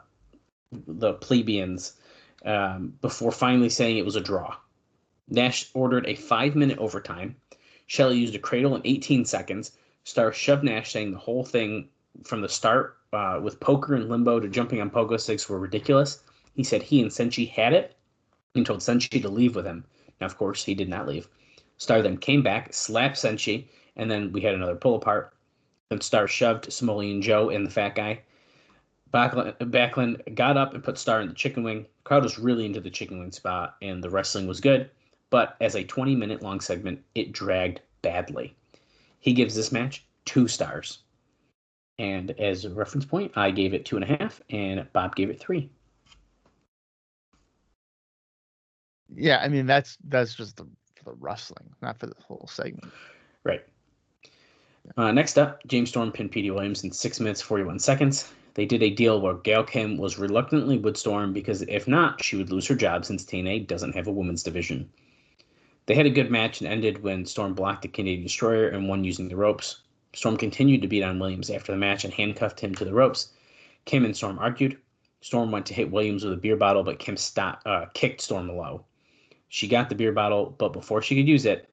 plebeians before finally saying it was a draw. Nash ordered a 5-minute overtime. Shelley used a cradle in 18 seconds. Starr shoved Nash, saying the whole thing from the start with poker and limbo to jumping on pogo sticks were ridiculous. He said he and Senshi had it and told Senshi to leave with him. Now, of course, he did not leave. Starr then came back, slapped Senshi, and then we had another pull apart. Then Starr shoved Samoleon Joe and the fat guy. Backlund got up and put Starr in the chicken wing. The crowd was really into the chicken wing spot, and the wrestling was good. But as a 20-minute long segment, it dragged badly. He gives this match 2 stars. And as a reference point, I gave it 2.5, and Bob gave it 3. Yeah, I mean that's just for the wrestling, not for the whole segment. Right. Next up, James Storm pinned Petey Williams in 6 minutes 41 seconds. They did a deal where Gail Kim was reluctantly with Storm because if not, she would lose her job since TNA doesn't have a women's division. They had a good match and ended when Storm blocked the Canadian Destroyer and won using the ropes. Storm continued to beat on Williams after the match and handcuffed him to the ropes. Kim and Storm argued. Storm went to hit Williams with a beer bottle, but Kim kicked Storm low. She got the beer bottle, but before she could use it,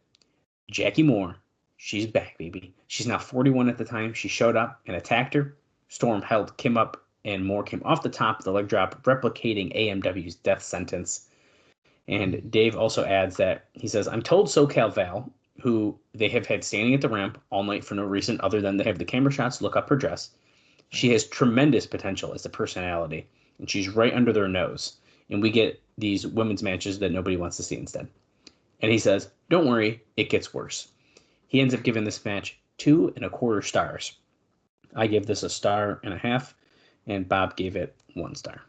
Jackie Moore, she's back, baby. She's now 41 at the time. She showed up and attacked her. Storm held Kim up, and Moore came off the top of the leg drop, replicating AMW's death sentence. And Dave also adds that, he says, I'm told SoCal Val, who they have had standing at the ramp all night for no reason other than they have the camera shots look up her dress. She has tremendous potential as a personality, and she's right under their nose. And we get these women's matches that nobody wants to see instead. And he says, don't worry, it gets worse. He ends up giving this match 2.25 stars. I gave this 1.5 stars, and Bob gave it 1 star.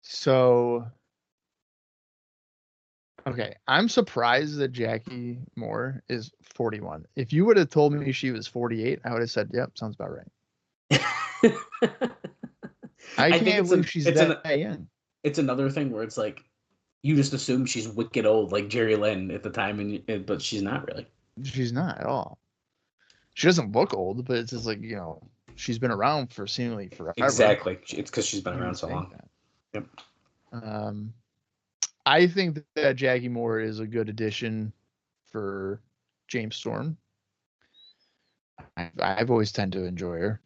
So Okay, I'm surprised that Jackie Moore is 41. If you would have told me she was 48, I would have said, "Yep, sounds about right." I I think can't believe she's that young. it's another thing where it's like you just assume she's wicked old, like Jerry Lynn at the time, but she's not really. She's not at all. She doesn't look old, but it's just like, she's been around for seemingly forever. Exactly, it's because she's been You around would so think long. that. Yep. I think that Jackie Moore is a good addition for James Storm. I've always tend to enjoy her.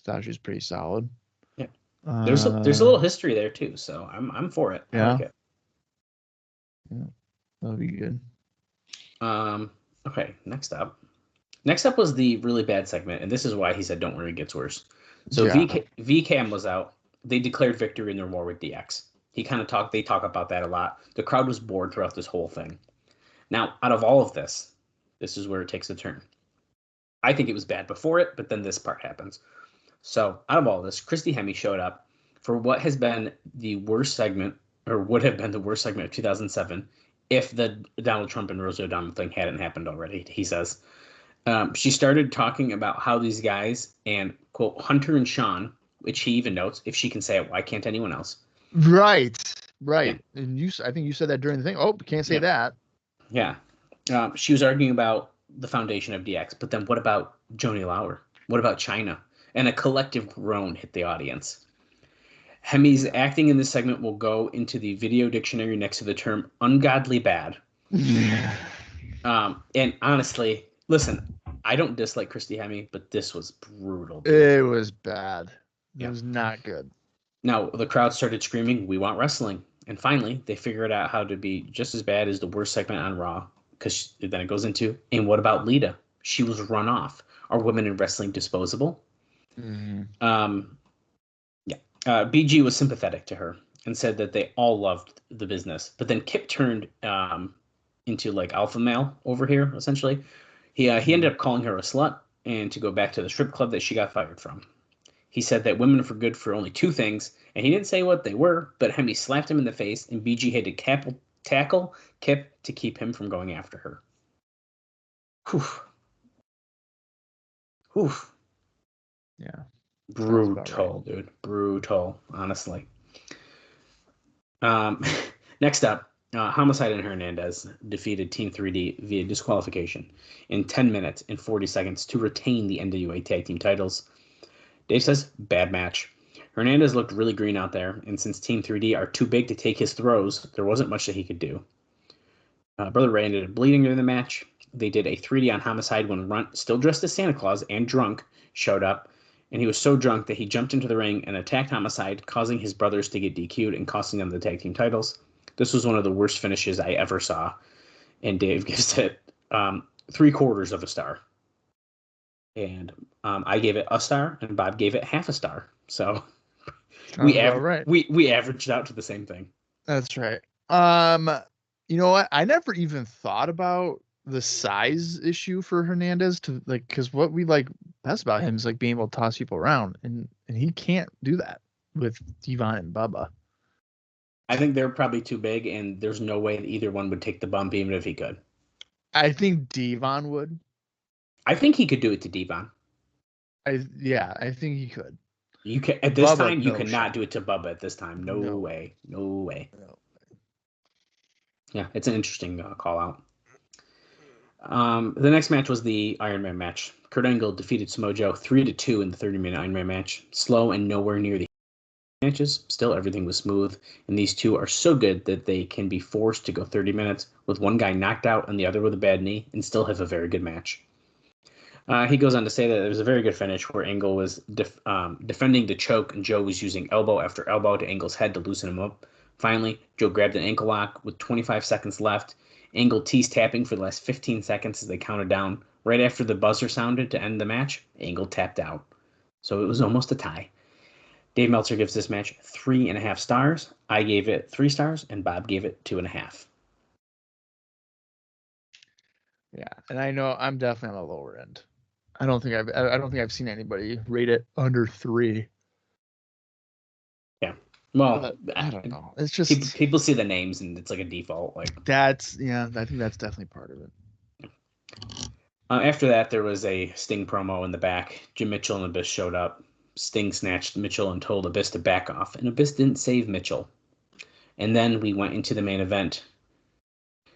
Thought she was pretty solid. Yeah. There's a little history there too, so I'm for it. Yeah. I like it. Yeah, that'll be good. Okay, next up was the really bad segment, and this is why he said don't worry, it gets worse. So Yeah. VCAM was out. They declared victory in their war with DX. They talk about that a lot. The crowd was bored throughout this whole thing. Now, out of all of this is where it takes a turn. I think it was bad before it, but then this part happens. So out of all this, Christy Hemme showed up for what has been the worst segment, or would have been the worst segment of 2007, if the Donald Trump and Rosie O'Donnell thing hadn't happened already, he says. She started talking about how these guys and, quote, Hunter and Sean, which he even notes, if she can say it, why can't anyone else? Right. Yeah. And I think you said that during the thing. Oh, can't say that. Yeah. She was arguing about the foundation of DX, but then what about Joni Lauer? What about China? And a collective groan hit the audience. Hemme's acting in this segment will go into the video dictionary next to the term ungodly bad. And honestly, listen, I don't dislike Christy Hemme, but this was brutal. It was bad. It was not good. Now, the crowd started screaming, "We want wrestling." And finally, they figured out how to be just as bad as the worst segment on Raw. Because then it goes into, and what about Lita? She was run off. Are women in wrestling disposable? Mm-hmm. BG was sympathetic to her and said that they all loved the business. But then Kip turned into like alpha male over here, essentially. He ended up calling her a slut and to go back to the strip club that she got fired from. He said that women were good for only two things, and he didn't say what they were, but Hemme slapped him in the face, and BG had to tackle Kip to keep him from going after her. Whew. Yeah. Brutal, right. Dude. Brutal, honestly. Next up, Homicide and Hernandez defeated Team 3D via disqualification in 10 minutes and 40 seconds to retain the NWA Tag Team titles. Dave says, bad match. Hernandez looked really green out there, and since Team 3D are too big to take his throws, there wasn't much that he could do. Brother Ray ended up bleeding during the match. They did a 3D on Homicide when Runt, still dressed as Santa Claus and drunk, showed up, and he was so drunk that he jumped into the ring and attacked Homicide, causing his brothers to get DQ'd and costing them the tag team titles. This was one of the worst finishes I ever saw, and Dave gives it 3/4 of a star. And I gave it a star, and Bob gave it half a star. So we averaged out to the same thing. That's right. You know what? I never even thought about the size issue for Hernandez because what we like best about him is like being able to toss people around, and he can't do that with Devon and Bubba. I think they're probably too big, and there's no way that either one would take the bump, even if he could. I think Devon would. I think he could do it to Devon. I think he could. You can at this Bubba, time. You cannot do it to Bubba at this time. No way. No. Yeah, it's an interesting call out. The next match was the Iron Man match. Kurt Angle defeated Samoa Joe 3-2 in the 30-minute Iron Man match. Slow and nowhere near the matches. Still, everything was smooth, and these two are so good that they can be forced to go 30 minutes with one guy knocked out and the other with a bad knee and still have a very good match. He goes on to say that it was a very good finish where Angle was defending the choke and Joe was using elbow after elbow to Angle's head to loosen him up. Finally, Joe grabbed an ankle lock with 25 seconds left. Angle teased tapping for the last 15 seconds as they counted down. Right after the buzzer sounded to end the match, Angle tapped out. So it was almost a tie. Dave Meltzer gives this match 3.5 stars. I gave it 3 stars, and Bob gave it 2.5. Yeah, and I know I'm definitely on the lower end. I don't think I've seen anybody rate it under 3. Yeah, Well, But I don't know. It's people, just people see the names and it's like a default. Like that's I think that's definitely part of it. after that, there was a Sting promo in the back. Jim Mitchell and Abyss showed up. Sting snatched Mitchell and told Abyss to back off, and Abyss didn't save Mitchell. And then we went into the main event.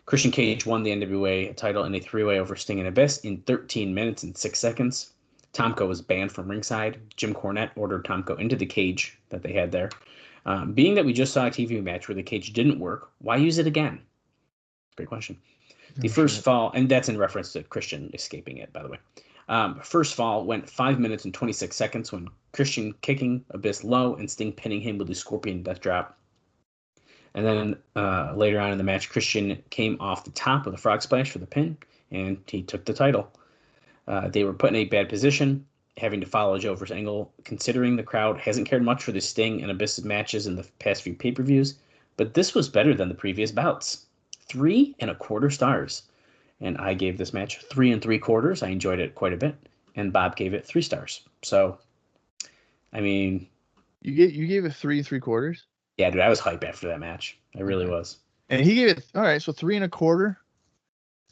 Christian Cage won the NWA title in a three-way over Sting and Abyss in 13 minutes and 6 seconds. Tomko was banned from ringside. Jim Cornette ordered Tomko into the cage that they had there. Being that we just saw a TV match where the cage didn't work, why use it again? Great question. The first fall, and that's in reference to Christian escaping it, by the way. First fall went 5 minutes and 26 seconds when Christian kicking Abyss low and Sting pinning him with the Scorpion Death Drop. And then later on in the match, Christian came off the top of the Frog Splash for the pin, and he took the title. They were put in a bad position, having to follow Joe versus Angle, considering the crowd hasn't cared much for the Sting and Abyss matches in the past few pay-per-views, but this was better than the previous bouts. 3.25 stars. And I gave this match 3 3/4. I enjoyed it quite a bit. And Bob gave it 3 stars. So, I mean... You gave it 3 3/4? Yeah, dude, I was hyped after that match. I really was. And he gave it, all right, so 3 1/4?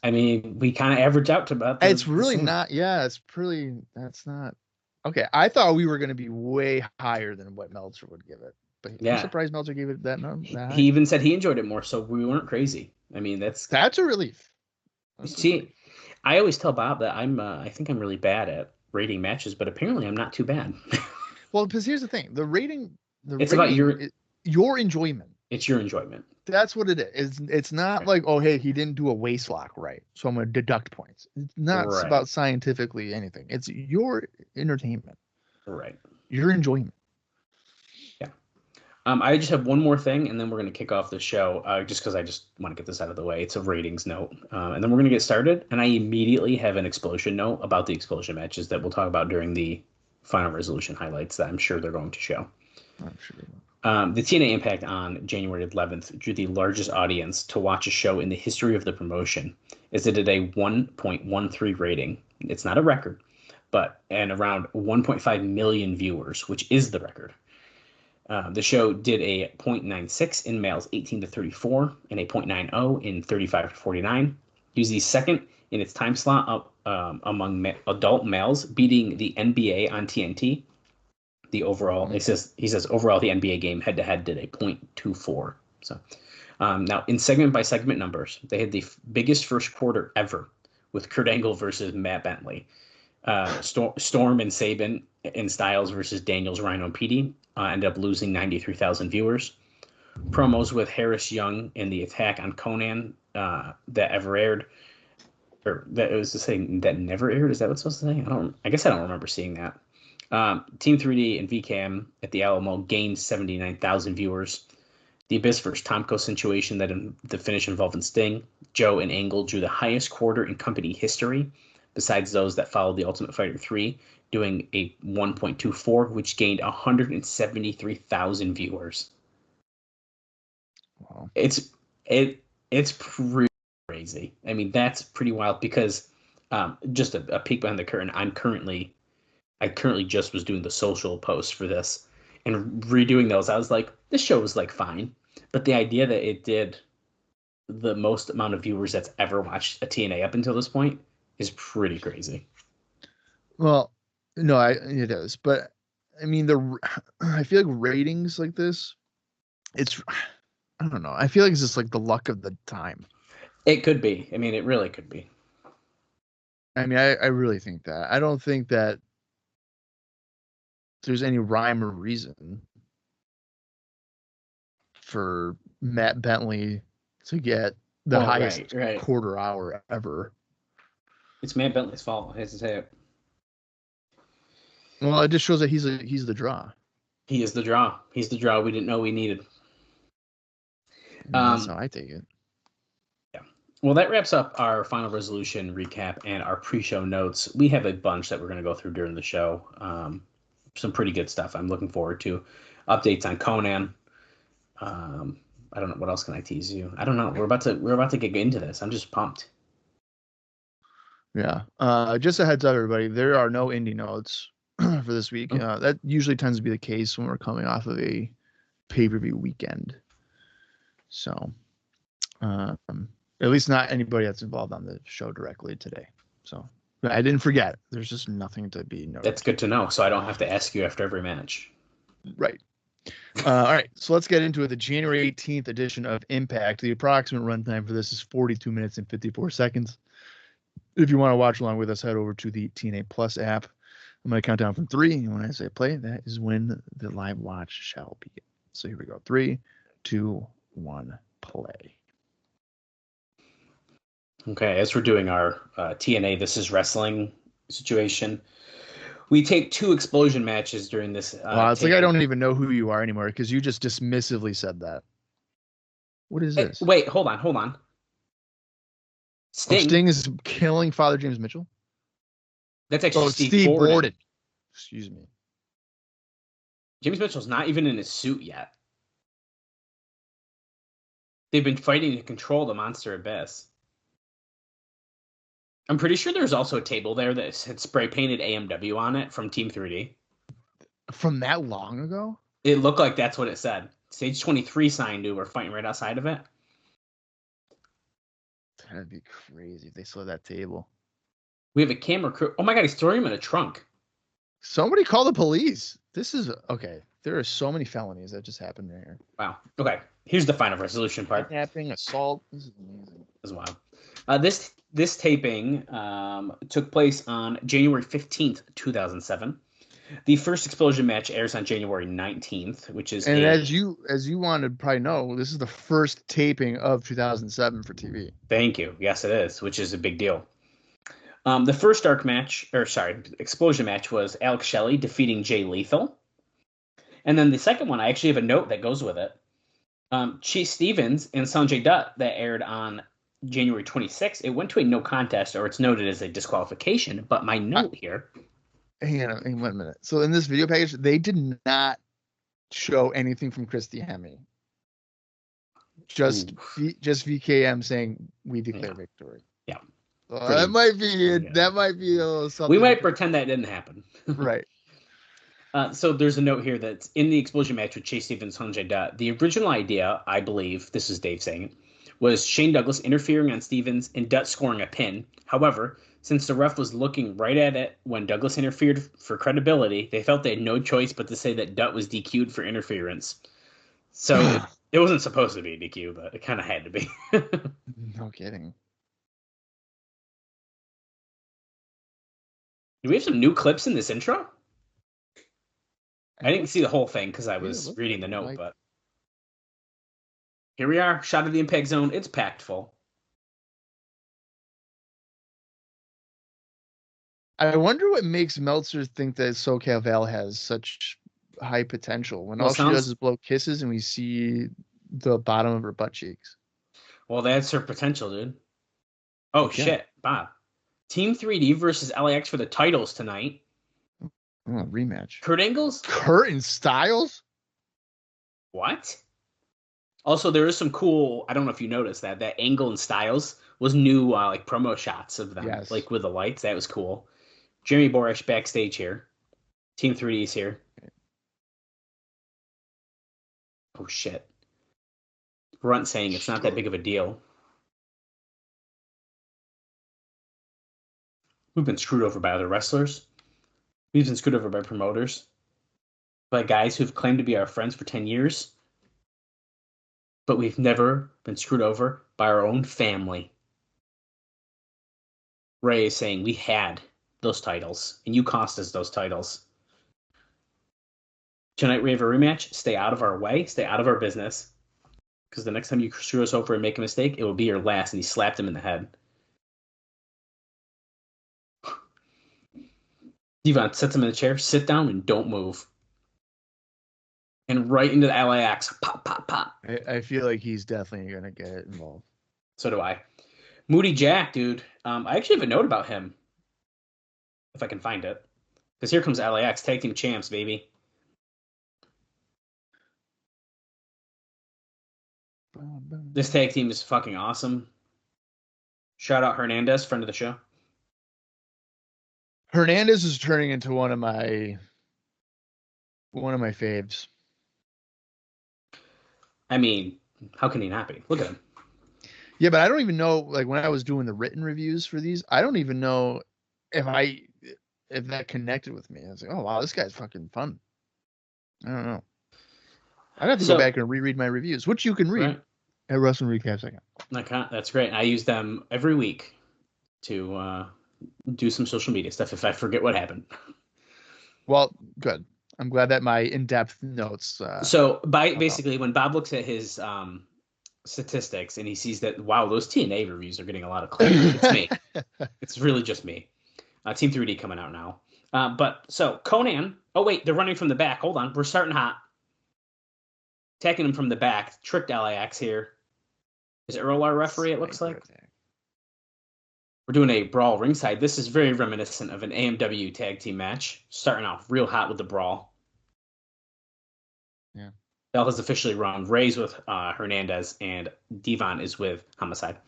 I mean, we kind of average out to about... It's really not, that's not... Okay, I thought we were going to be way higher than what Meltzer would give it. But I'm surprised Meltzer gave it that high. He even said he enjoyed it more, so we weren't crazy. I mean, that's a relief. I always tell Bob that I think I'm really bad at rating matches, but apparently I'm not too bad. Well, because here's the thing: it's about your enjoyment. It's your enjoyment. That's what it is. It's not like, oh, hey, he didn't do a waist lock right, so I'm going to deduct points. It's not about scientifically anything. It's your entertainment. Right. Your enjoyment. Yeah. I just have one more thing, and then we're going to kick off the show, just because I just want to get this out of the way. It's a ratings note. And then we're going to get started, and I immediately have an explosion note about the explosion matches that we'll talk about during the Final Resolution highlights that I'm sure they're going to show. I'm sure they will. The TNA Impact on January 11th drew the largest audience to watch a show in the history of the promotion, as it did a 1.13 rating. It's not a record, and around 1.5 million viewers, which is the record. The show did a 0.96 in males 18 to 34 and a 0.90 in 35 to 49. He was the second in its time slot among adult males, beating the NBA on TNT. The overall, he says overall the NBA game head-to-head did a 0.24. So now in segment by segment numbers, they had the biggest first quarter ever with Kurt Angle versus Matt Bentley. Storm and Sabin and Styles versus Daniels, Rhino, and Petey ended up losing 93,000 viewers. Promos with Harris Young and the attack on Conan that ever aired, or that it was to say that never aired. Is that what it's supposed to say? I guess I don't remember seeing that. Team 3D and VCAM at the Alamo gained 79,000 viewers. The Abyss versus Tomko situation that the finish involving Sting, Joe, and Angle drew the highest quarter in company history, besides those that followed the Ultimate Fighter 3, doing a 1.24, which gained 173,000 viewers. Wow. It's pretty crazy. I mean, that's pretty wild because just a peek behind the curtain, I currently just was doing the social posts for this, and redoing those, I was like, this show was like fine, but the idea that it did the most amount of viewers that's ever watched a TNA up until this point is pretty crazy. Well, no, it is, but I mean, I feel like ratings like this, I don't know. I feel like it's just like the luck of the time. It could be. I mean, it really could be. I mean, I really think that. I don't think that there's any rhyme or reason for Matt Bentley to get the highest quarter hour ever. It's Matt Bentley's fault. I hate to say it. Well, it just shows that he's the draw. He is the draw. He's the draw we didn't know we needed. That's how I take it. Yeah. Well, that wraps up our Final Resolution recap and our pre-show notes. We have a bunch that we're going to go through during the show. Some pretty good stuff I'm looking forward to. Updates on Conan. I don't know, what else can I tease you? I don't know. We're about to get into this. I'm just pumped. Yeah. Just a heads up, everybody. There are no indie notes for this week. That usually tends to be the case when we're coming off of a pay-per-view weekend. So, at least not anybody that's involved on the show directly today. So I didn't forget. There's just nothing to be noted. That's good to know, so I don't have to ask you after every match. Right. All right, so let's get into it. The January 18th edition of Impact. The approximate runtime for this is 42 minutes and 54 seconds. If you want to watch along with us, head over to the TNA Plus app. I'm going to count down from 3. And when I say play, that is when the live watch shall begin. So here we go. 3, 2, 1, play. Okay, as we're doing our TNA This Is Wrestling situation, we take 2 explosion matches during this. It's like I don't even know who you are anymore because you just dismissively said that. What is this? Wait, hold on. Sting is killing Father James Mitchell? That's actually Steve Borden. Excuse me. James Mitchell's not even in his suit yet. They've been fighting to control the Monster Abyss. I'm pretty sure there's also a table there that had spray painted AMW on it from Team 3D. From that long ago? It looked like that's what it said. Stage 23 sign, dude. We're fighting right outside of it. That'd be crazy if they saw that table. We have a camera crew. Oh my god, he's throwing him in a trunk. Somebody call the police. This is okay. There are so many felonies that just happened right here. Wow. Okay. Here's the final resolution part. Kidnapping, assault. This is amazing. As well. This taping took place on January 15th, 2007. The first explosion match airs on January 19th, which is as you want to probably know, this is the first taping of 2007 for TV. Thank you. Yes, it is, which is a big deal. The first explosion match was Alex Shelley defeating Jay Lethal. And then the second one, I actually have a note that goes with it. Chase Stevens and Sanjay Dutt that aired on January 26th. It went to a no contest, or it's noted as a disqualification. But my note here. Hang on 1 minute. So in this video package, they did not show anything from Christy Hemme. Just VKM saying we declare victory. Yeah. That might be a little something. We might pretend that didn't happen. Right. So there's a note here that's in the explosion match with Chase Stevens and Sanjay Dutt. The original idea, I believe, this is Dave saying it, was Shane Douglas interfering on Stevens and Dutt scoring a pin. However, since the ref was looking right at it when Douglas interfered for credibility, they felt they had no choice but to say that Dutt was DQ'd for interference. So it wasn't supposed to be a DQ, but it kind of had to be. No kidding. Do we have some new clips in this intro? I didn't see the whole thing because I was reading the note, but here we are, shot of the Impact Zone. It's packed full. I wonder what makes Meltzer think that SoCal Val has such high potential when all she does is blow kisses and we see the bottom of her butt cheeks. Well, that's her potential, dude. Oh, shit, Bob. Team 3D versus LAX for the titles tonight. Oh, rematch. Kurt Angle's? Kurt and Styles? What? Also, there is some cool, I don't know if you noticed that Angle and Styles was new like promo shots of them, like with the lights. That was cool. Jeremy Borash backstage here. Team 3D's here. Oh, shit. Runt saying it's not that big of a deal. We've been screwed over by other wrestlers. We've been screwed over by promoters. By guys who've claimed to be our friends for 10 years. But we've never been screwed over by our own family. Ray is saying we had those titles, and you cost us those titles. Tonight we have a rematch. Stay out of our way. Stay out of our business. Because the next time you screw us over and make a mistake, it will be your last. And he slapped him in the head. Devon sets him in the chair. Sit down and don't move. And right into the LAX. Pop, pop, pop. I feel like he's definitely going to get involved. So do I. Moody Jack, dude. I actually have a note about him. If I can find it. Because here comes LAX. Tag Team Champs, baby. This tag team is fucking awesome. Shout out Hernandez, friend of the show. Hernandez is turning into one of my faves. I mean, how can he not be? Look at him. Yeah, but I don't even know, like when I was doing the written reviews for these, I don't even know if that connected with me. I was like, oh wow, this guy's fucking fun. I don't know. I'd have to go back and reread my reviews, which you can read at Wrestling Recaps. That's great. I use them every week to do some social media stuff if I forget what happened. Well, good. I'm glad that my in-depth notes. So basically, when Bob looks at his statistics and he sees that, wow, those TNA reviews are getting a lot of clicks. It's me. It's really just me. Team 3D coming out now. But so Conan. Oh wait, they're running from the back. Hold on, we're starting hot. Attacking him from the back. Tricked LAX here. Is Earl our referee? It looks like. We're doing a brawl ringside. This is very reminiscent of an AMW tag team match. Starting off real hot with the brawl. Yeah. Bell has officially run. Ray's with Hernandez, and Devon is with Homicide.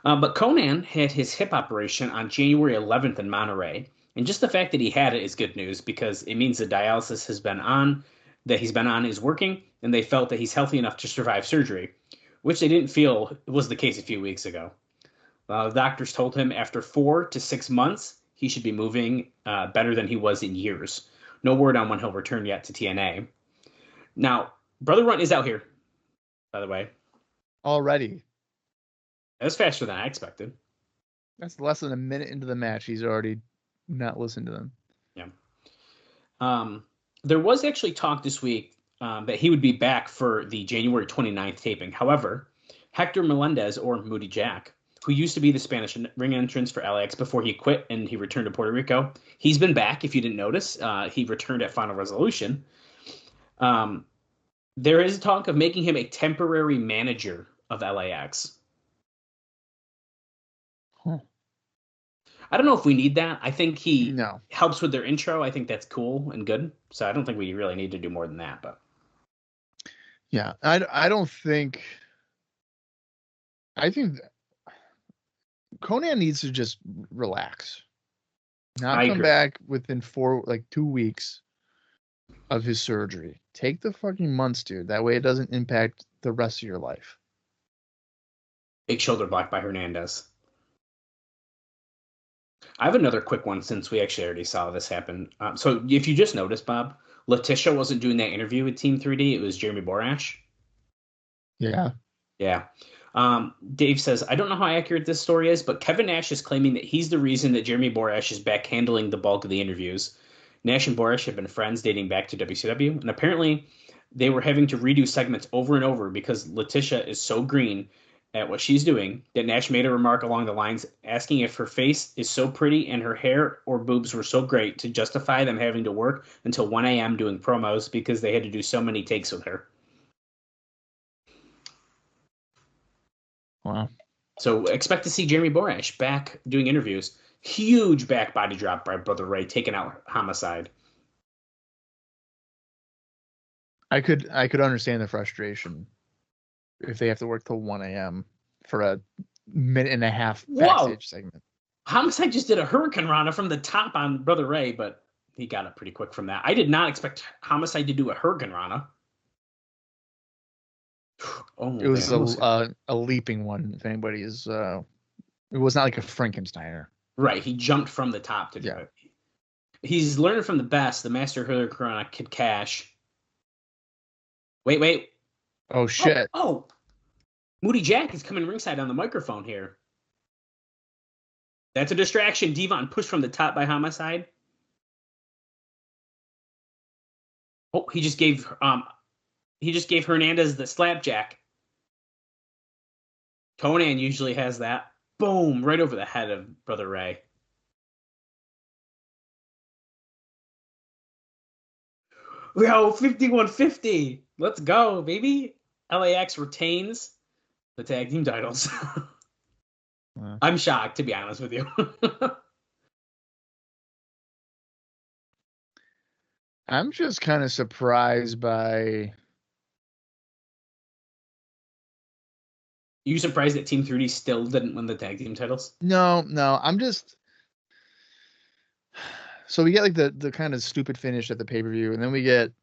But Conan had his hip operation on January 11th in Monterey. And just the fact that he had it is good news because it means the dialysis he's been on is working, and they felt that he's healthy enough to survive surgery, which they didn't feel was the case a few weeks ago. The doctors told him after 4 to 6 months, he should be moving better than he was in years. No word on when he'll return yet to TNA. Now, Brother Runt is out here, by the way. Already. That's faster than I expected. That's less than a minute into the match. He's already not listening to them. Yeah. There was actually talk this week that he would be back for the January 29th taping. However, Hector Melendez, or Moody Jack, who used to be the Spanish ring entrance for LAX before he quit and he returned to Puerto Rico, he's been back, if you didn't notice. He returned at Final Resolution. There is talk of making him a temporary manager of LAX. Huh. I don't know if we need that. I think he No. helps with their intro. I think that's cool and good. So I don't think we really need to do more than that. But yeah, I don't think. I think Conan needs to just relax, not come back within 2 weeks of his surgery. Take the fucking months, dude. That way it doesn't impact the rest of your life. Big shoulder block by Hernandez. I have another quick one since we actually already saw this happen. So if you just noticed, Bob, Letitia wasn't doing that interview with Team 3D. It was Jeremy Borash. Yeah. Yeah. Dave says, I don't know how accurate this story is, but Kevin Nash is claiming that he's the reason that Jeremy Borash is back handling the bulk of the interviews. Nash and Borash have been friends dating back to WCW, and apparently they were having to redo segments over and over because Letitia is so green at what she's doing that Nash made a remark along the lines asking if her face is so pretty and her hair or boobs were so great to justify them having to work until 1 a.m. doing promos because they had to do so many takes with her. Wow. So expect to see Jeremy Borash back doing interviews. Huge back body drop by Brother Ray, taking out Homicide. I could understand the frustration if they have to work till 1 a.m. for a minute and a half backstage segment. Homicide just did a Hurricane Rana from the top on Brother Ray, but he got up pretty quick from that. I did not expect Homicide to do a Hurricane Rana. Oh, it was a leaping one. If anybody is, it was not like a Frankensteiner. Right, he jumped from the top to do it. He's learning from the best. The Master Hurricane Rana, Kid Cash. Wait. Oh shit! Oh, Moody Jack is coming ringside on the microphone here. That's a distraction. Devon pushed from the top by Homicide. Oh, he just gave Hernandez the slapjack. Conan usually has that. Boom, right over the head of Brother Ray. Yo, 5150. Let's go, baby. LAX retains the tag team titles. Wow. I'm shocked, to be honest with you. I'm just kind of surprised by... You surprised that Team 3D still didn't win the tag team titles? No. I'm just... So we get like the kind of stupid finish at the pay-per-view, and then we get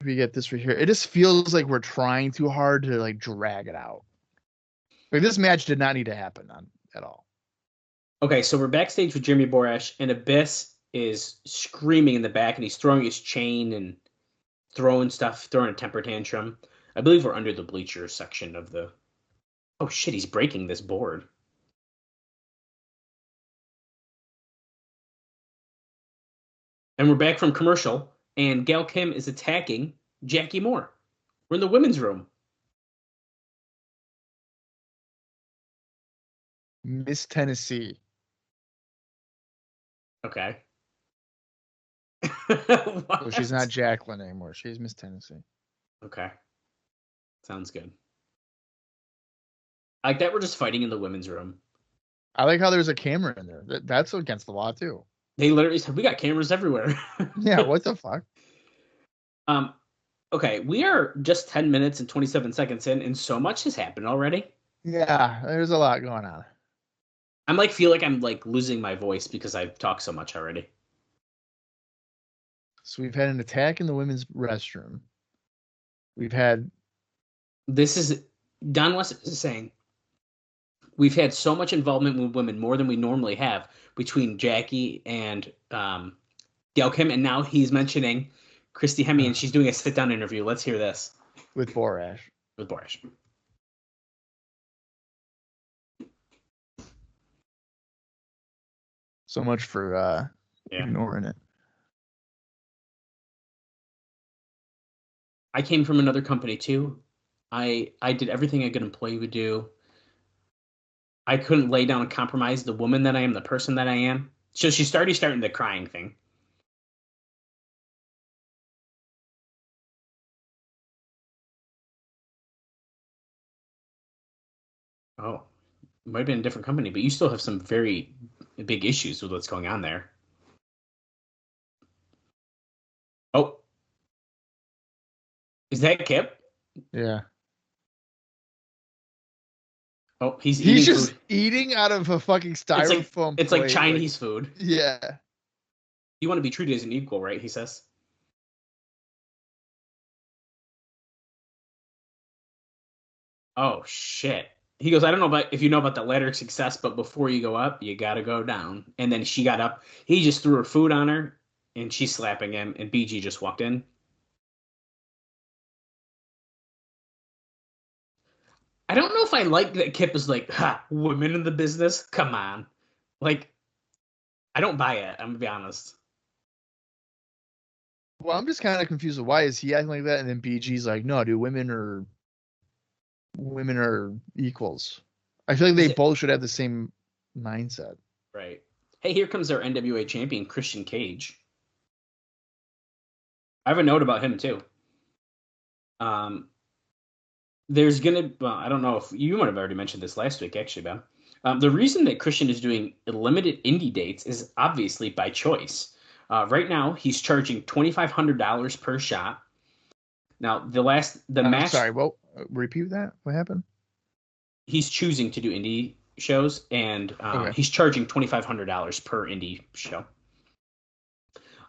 we get this right here. It just feels like we're trying too hard to like drag it out. Like this match did not need to happen at all. Okay, so we're backstage with Jeremy Borash, and Abyss is screaming in the back, and he's throwing his chain and throwing stuff, throwing a temper tantrum. I believe we're under the bleacher section of the... Oh shit, he's breaking this board. And we're back from commercial, and Gail Kim is attacking Jackie Moore. We're in the women's room. Miss Tennessee. Okay. So she's not Jacqueline anymore. She's Miss Tennessee. Okay. Sounds good. I like that we're just fighting in the women's room. I like how there's a camera in there. That's against the law too. They literally said, we got cameras everywhere. Yeah, what the fuck? Okay, we are just 10 minutes and 27 seconds in, and so much has happened already. Yeah, there's a lot going on. I'm like, feel like I'm like losing my voice because I've talked so much already. So we've had an attack in the women's restroom. We've had... This is... Don West is saying, we've had so much involvement with women, more than we normally have, between Jackie and Gail Kim, and now he's mentioning Christy Hemme, and she's doing a sit-down interview. Let's hear this. With Borash. With Borash. So much for ignoring it. I came from another company too. I did everything a good employee would do. I couldn't lay down and compromise the woman that I am, the person that I am. So she's starting the crying thing. Oh, it might have been a different company, but you still have some very big issues with what's going on there. Oh. Is that Kip? Yeah. Oh, he's just food. Eating out of a fucking styrofoam. It's like Chinese food. Yeah. You want to be treated as an equal, right? He says. Oh shit. He goes, I don't know if you know about the ladder of success, but before you go up, you gotta go down. And then she got up. He just threw her food on her, and she's slapping him, and BG just walked in. I don't know if I like that Kip is like, ha, women in the business? Come on. Like, I don't buy it, I'm gonna be honest. Well, I'm just kind of confused. Why is he acting like that? And then BG's like, no, dude, women are equals. I feel like they both should have the same mindset. Right. Hey, here comes our NWA champion, Christian Cage. I have a note about him, too. There's going to... Well, I don't know if... You might have already mentioned this last week, actually, Ben. The reason that Christian is doing limited indie dates is obviously by choice. Right now, he's charging $2,500 per shot. Now, the match... Sorry, well, repeat that? What happened? He's choosing to do indie shows, and he's charging $2,500 per indie show.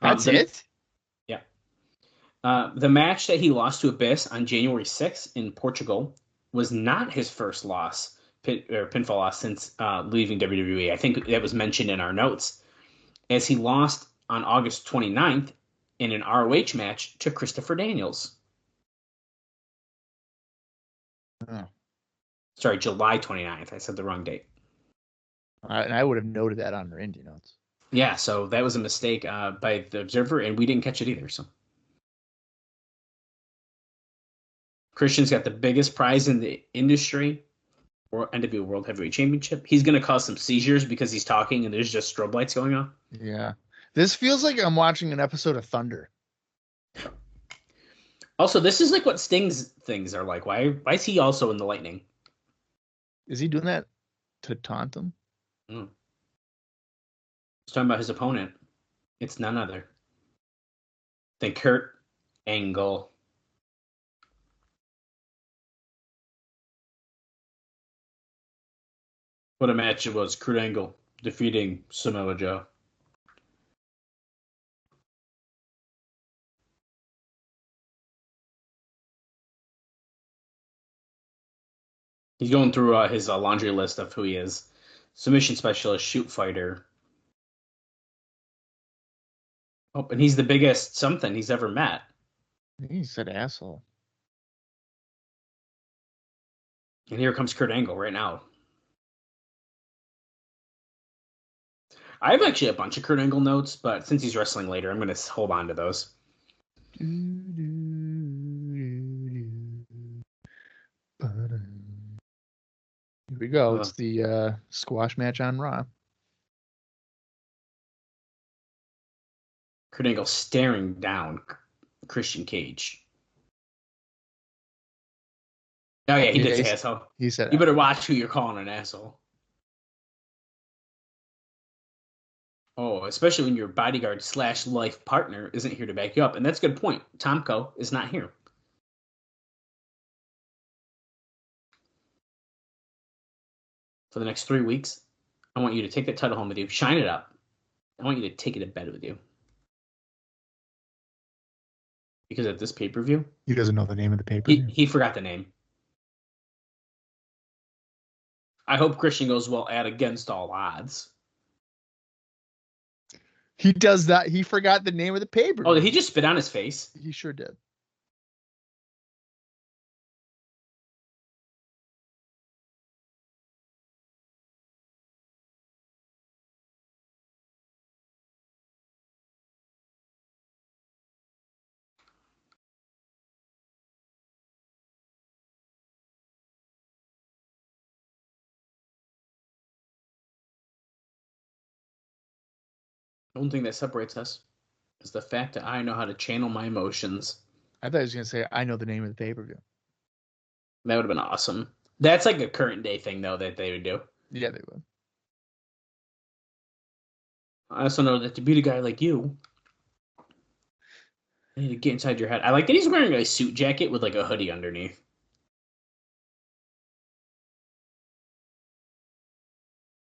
That's it? Yeah. The match that he lost to Abyss on January 6th in Portugal was not his first loss, pinfall loss, since leaving WWE. I think that was mentioned in our notes, as he lost on August 29th in an ROH match to Christopher Daniels. Oh. Sorry, July 29th. I said the wrong date. And I would have noted that on our indie notes. Yeah, so that was a mistake by the Observer, and we didn't catch it either. So Christian's got the biggest prize in the industry, or NWA World Heavyweight Championship. He's going to cause some seizures because he's talking and there's just strobe lights going on. Yeah. This feels like I'm watching an episode of Thunder. Also, this is like what Sting's things are like. Why is he also in the Lightning? Is he doing that to taunt him? He's talking about his opponent. It's none other than Kurt Angle. What a match it was. Kurt Angle defeating Samoa Joe. He's going through his laundry list of who he is. Submission specialist, shoot fighter. Oh, and he's the biggest something he's ever met. He said asshole. And here comes Kurt Angle right now. I have actually a bunch of Kurt Angle notes, but since he's wrestling later, I'm going to hold on to those. Here we go. It's the squash match on Raw. Kurt Angle staring down Christian Cage. Oh, yeah, he did say asshole. He said, you better watch who you're calling an asshole. Oh, especially when your bodyguard / life partner isn't here to back you up. And that's a good point. Tomko is not here. For the next 3 weeks, I want you to take that title home with you. Shine it up. I want you to take it to bed with you. Because at this pay-per-view... He doesn't know the name of the pay-per-view. He forgot the name. I hope Christian goes well at Against All Odds. He does that. He forgot the name of the pay-per-view. Oh, did he just spit on his face? He sure did. The only thing that separates us is the fact that I know how to channel my emotions. I thought he was going to say, I know the name of the pay-per-view. That would have been awesome. That's like a current day thing, though, that they would do. Yeah, they would. I also know that to beat a guy like you, I need to get inside your head. I like that he's wearing a suit jacket with like a hoodie underneath.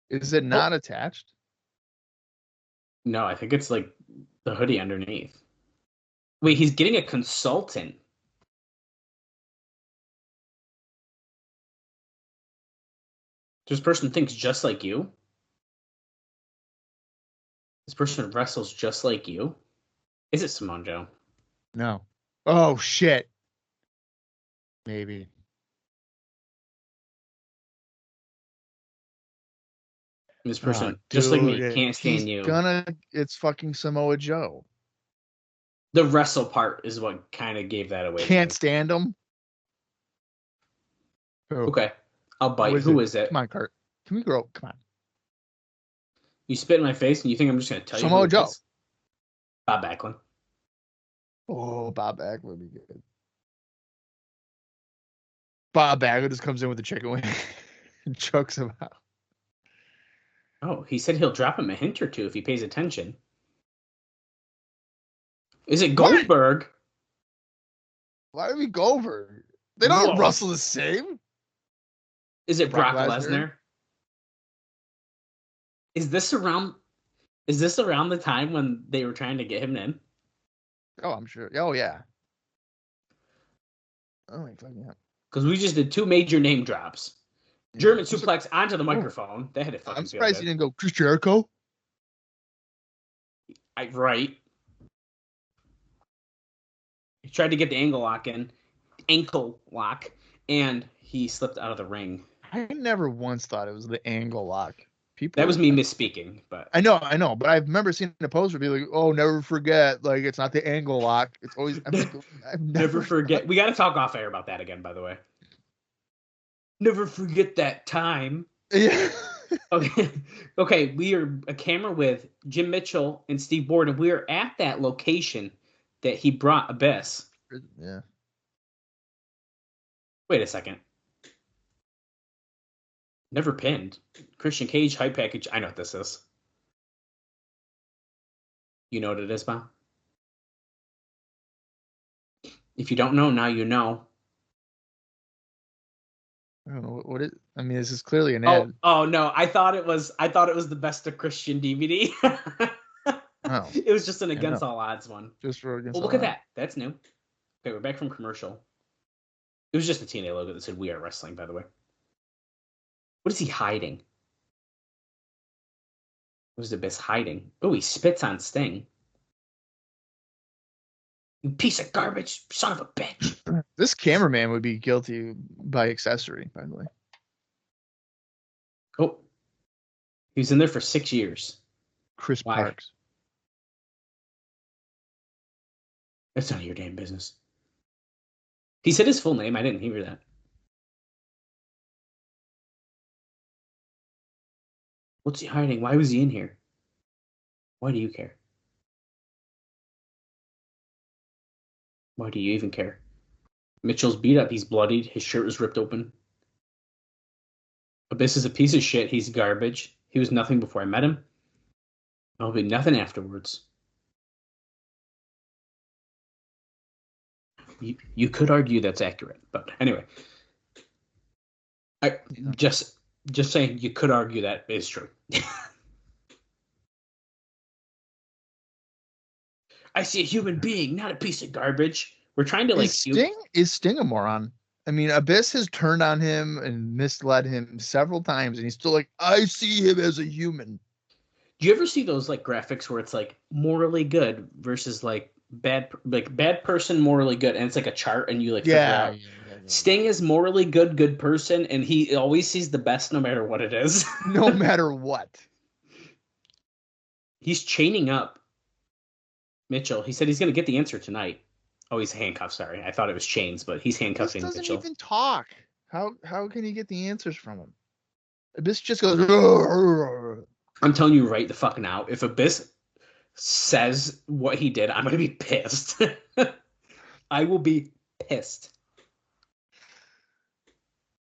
Is it not attached? No, I think it's like the hoodie underneath. Wait, he's getting a consultant. This person thinks just like you? This person wrestles just like you? Is it Simone Joe? No. Oh, shit. Maybe. This person, just like me, can't stand you. It's fucking Samoa Joe. The wrestle part is what kind of gave that away. Can't stand him. Oh. Okay. I'll bite. Who is it? Come on, Kurt. Can we grow? Come on. You spit in my face and you think I'm just going to tell you? Samoa Joe. Bob Backlund. Oh, Bob Backlund would be good. Bob Backlund just comes in with the chicken wing and chokes him out. Oh, he said he'll drop him a hint or two if he pays attention. Is it Goldberg? Why would we Goldberg? They don't wrestle the same. Is it Brock Lesnar? Is this around the time when they were trying to get him in? Oh, I'm sure. Oh, yeah. Oh, my fucking hell. Because we just did 2 major name drops. German suplex onto the microphone. That had it fucking. I'm surprised he didn't go Chris Jericho. Right. He tried to get the ankle lock, and he slipped out of the ring. I never once thought it was the angle lock. That was me misspeaking, but I know, but I remember seeing the poster be like, "Oh, never forget, like it's not the angle lock. It's always." I've never forget. We got to talk off air about that again, by the way. Never forget that time. Yeah. Okay. We are a camera with Jim Mitchell and Steve Borden. We are at that location that he brought Abyss. Yeah. Wait a second. Never pinned. Christian Cage, hype package. I know what this is. You know what it is, Bob? If you don't know, now you know. I don't know what it. I mean, this is clearly an ad. Oh no! I thought it was the best of Christian DVD. Oh, it was just an Against All Odds one. Just for Against. Oh, look at that! That's new. Okay, we're back from commercial. It was just a TNA logo that said "We Are Wrestling," by the way. What is he hiding? What is Abyss hiding? Oh, he spits on Sting. You piece of garbage, son of a bitch. This cameraman would be guilty by accessory, by the way. Oh, he was in there for 6 years. Chris Why? Parks. That's none of your damn business. He said his full name. I didn't hear that. What's he hiding? Why was he in here? Why do you care? Why do you even care? Mitchell's beat up. He's bloodied. His shirt was ripped open. Abyss is a piece of shit. He's garbage. He was nothing before I met him. I'll be nothing afterwards. You could argue that's accurate, but anyway. Just saying you could argue that is true. I see a human being, not a piece of garbage. We're trying to Is Sting a moron? I mean, Abyss has turned on him and misled him several times, and he's still like, I see him as a human. Do you ever see those like graphics where it's like morally good versus like bad person morally good, and it's like a chart, and you like figure out. Sting is morally good person, and he always sees the best no matter what it is. No matter what. He's chaining up Mitchell. He said he's going to get the answer tonight. Oh, he's handcuffed. Sorry, I thought it was chains, but he's handcuffing Abyss doesn't Mitchell. even talk. How can he get the answers from him? Abyss just goes. I'm telling you right the fuck now. If Abyss says what he did, I'm going to be pissed. I will be pissed.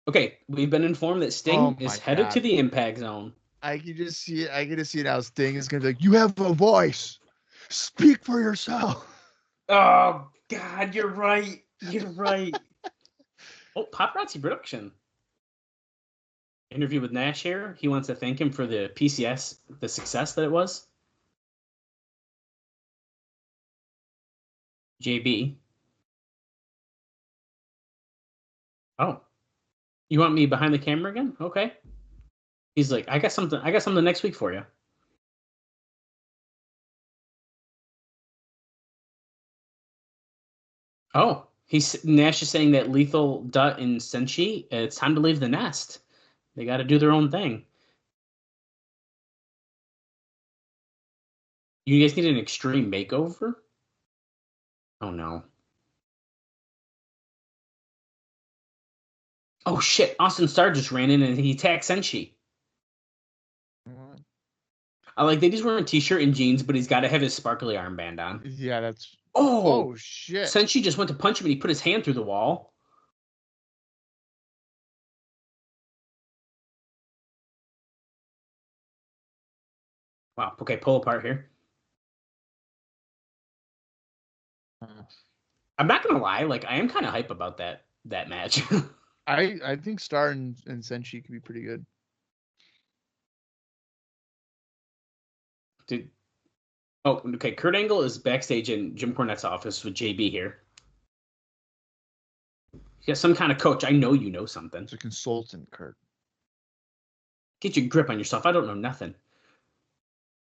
Okay, we've been informed that Sting is headed to the impact zone. I can just see it. I can just see it now. Sting is going to be like, you have a voice. Speak for yourself. Oh, God, you're right. You're right. Oh, Paparazzi Production. Interview with Nash here. He wants to thank him for the PCS, the success that it was. JB. Oh. You want me behind the camera again? Okay. He's like, I got something next week for you. Oh, Nash is saying that Lethal, Dutt, and Senshi, it's time to leave the nest. They got to do their own thing. You guys need an extreme makeover? Oh, no. Oh, shit. Austin Starr just ran in and he attacked Senshi. I like that he's wearing a t-shirt and jeans, but he's got to have his sparkly armband on. Yeah, that's... Oh, shit. Senshi just went to punch him and he put his hand through the wall. Wow. Okay, pull apart here. I'm not going to lie. Like, I am kind of hype about that match. I think Starr and Senshi could be pretty good. Oh, okay. Kurt Angle is backstage in Jim Cornette's office with JB here. You got some kind of coach. I know you know something. It's a consultant, Kurt. Get your grip on yourself. I don't know nothing.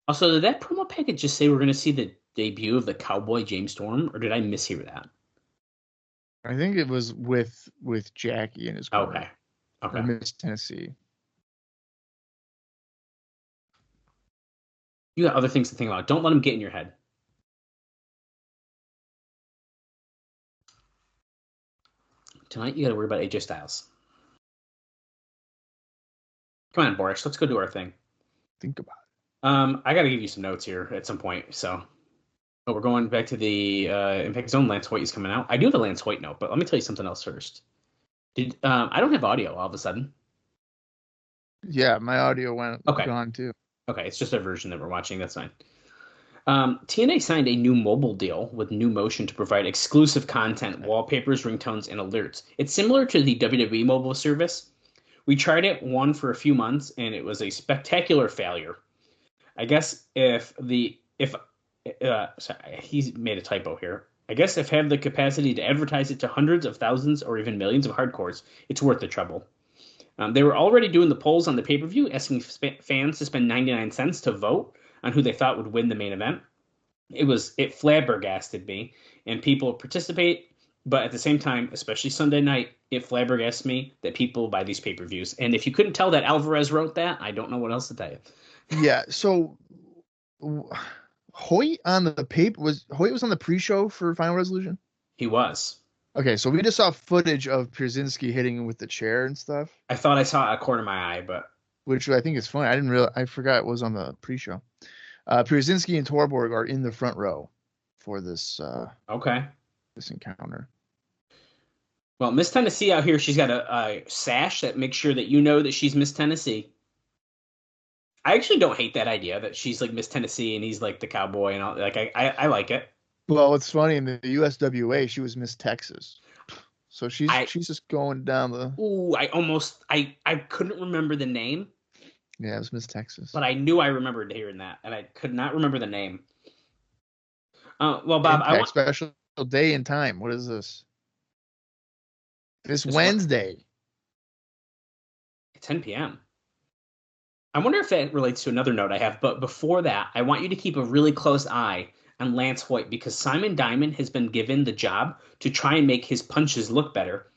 Also, did that promo package just say we're going to see the debut of the Cowboy James Storm, or did I mishear that? I think it was with Jackie and his corner. Okay. Miss Tennessee. You got other things to think about. Don't let him get in your head. Tonight, you got to worry about AJ Styles. Come on, Boris. Let's go do our thing. Think about it. I got to give you some notes here at some point. So, we're going back to the Impact Zone. Lance Hoyt is coming out. I do have a Lance Hoyt note, but let me tell you something else first. I don't have audio all of a sudden. Yeah, my audio went gone too. Okay, it's just a version that we're watching. That's fine. TNA signed a new mobile deal with New Motion to provide exclusive content, wallpapers, ringtones, and alerts. It's similar to the WWE mobile service. We tried it for a few months, and it was a spectacular failure. I guess sorry, he's made a typo here. I guess if have the capacity to advertise it to hundreds of thousands or even millions of hardcores, it's worth the trouble. They were already doing the polls on the pay-per-view, asking fans to spend 99 cents to vote on who they thought would win the main event. It flabbergasted me, and people participate, but at the same time, especially Sunday night, it flabbergasted me that people buy these pay-per-views. And if you couldn't tell that Alvarez wrote that, I don't know what else to tell you. Yeah, so Hoyt on the paper was on the pre-show for Final Resolution? He was. Okay, so we just saw footage of Pierzynski hitting him with the chair and stuff. I thought I saw a corner of my eye, but which I think is funny. I forgot it was on the pre-show. Pierzynski and Torborg are in the front row for this this encounter. Well, Miss Tennessee out here, she's got a sash that makes sure that you know that she's Miss Tennessee. I actually don't hate that idea that she's like Miss Tennessee and he's like the cowboy and all. Like I like it. Well, it's funny in the USWA she was Miss Texas, so she's just going down the. Ooh, I couldn't remember the name. Yeah, it was Miss Texas. But I knew I remembered hearing that, and I could not remember the name. Well, Bob, iMPACT special day and time. What is this? This Wednesday. At 10 p.m. I wonder if that relates to another note I have. But before that, I want you to keep a really close eye on Lance Hoyt because Simon Diamond has been given the job to try and make his punches look better,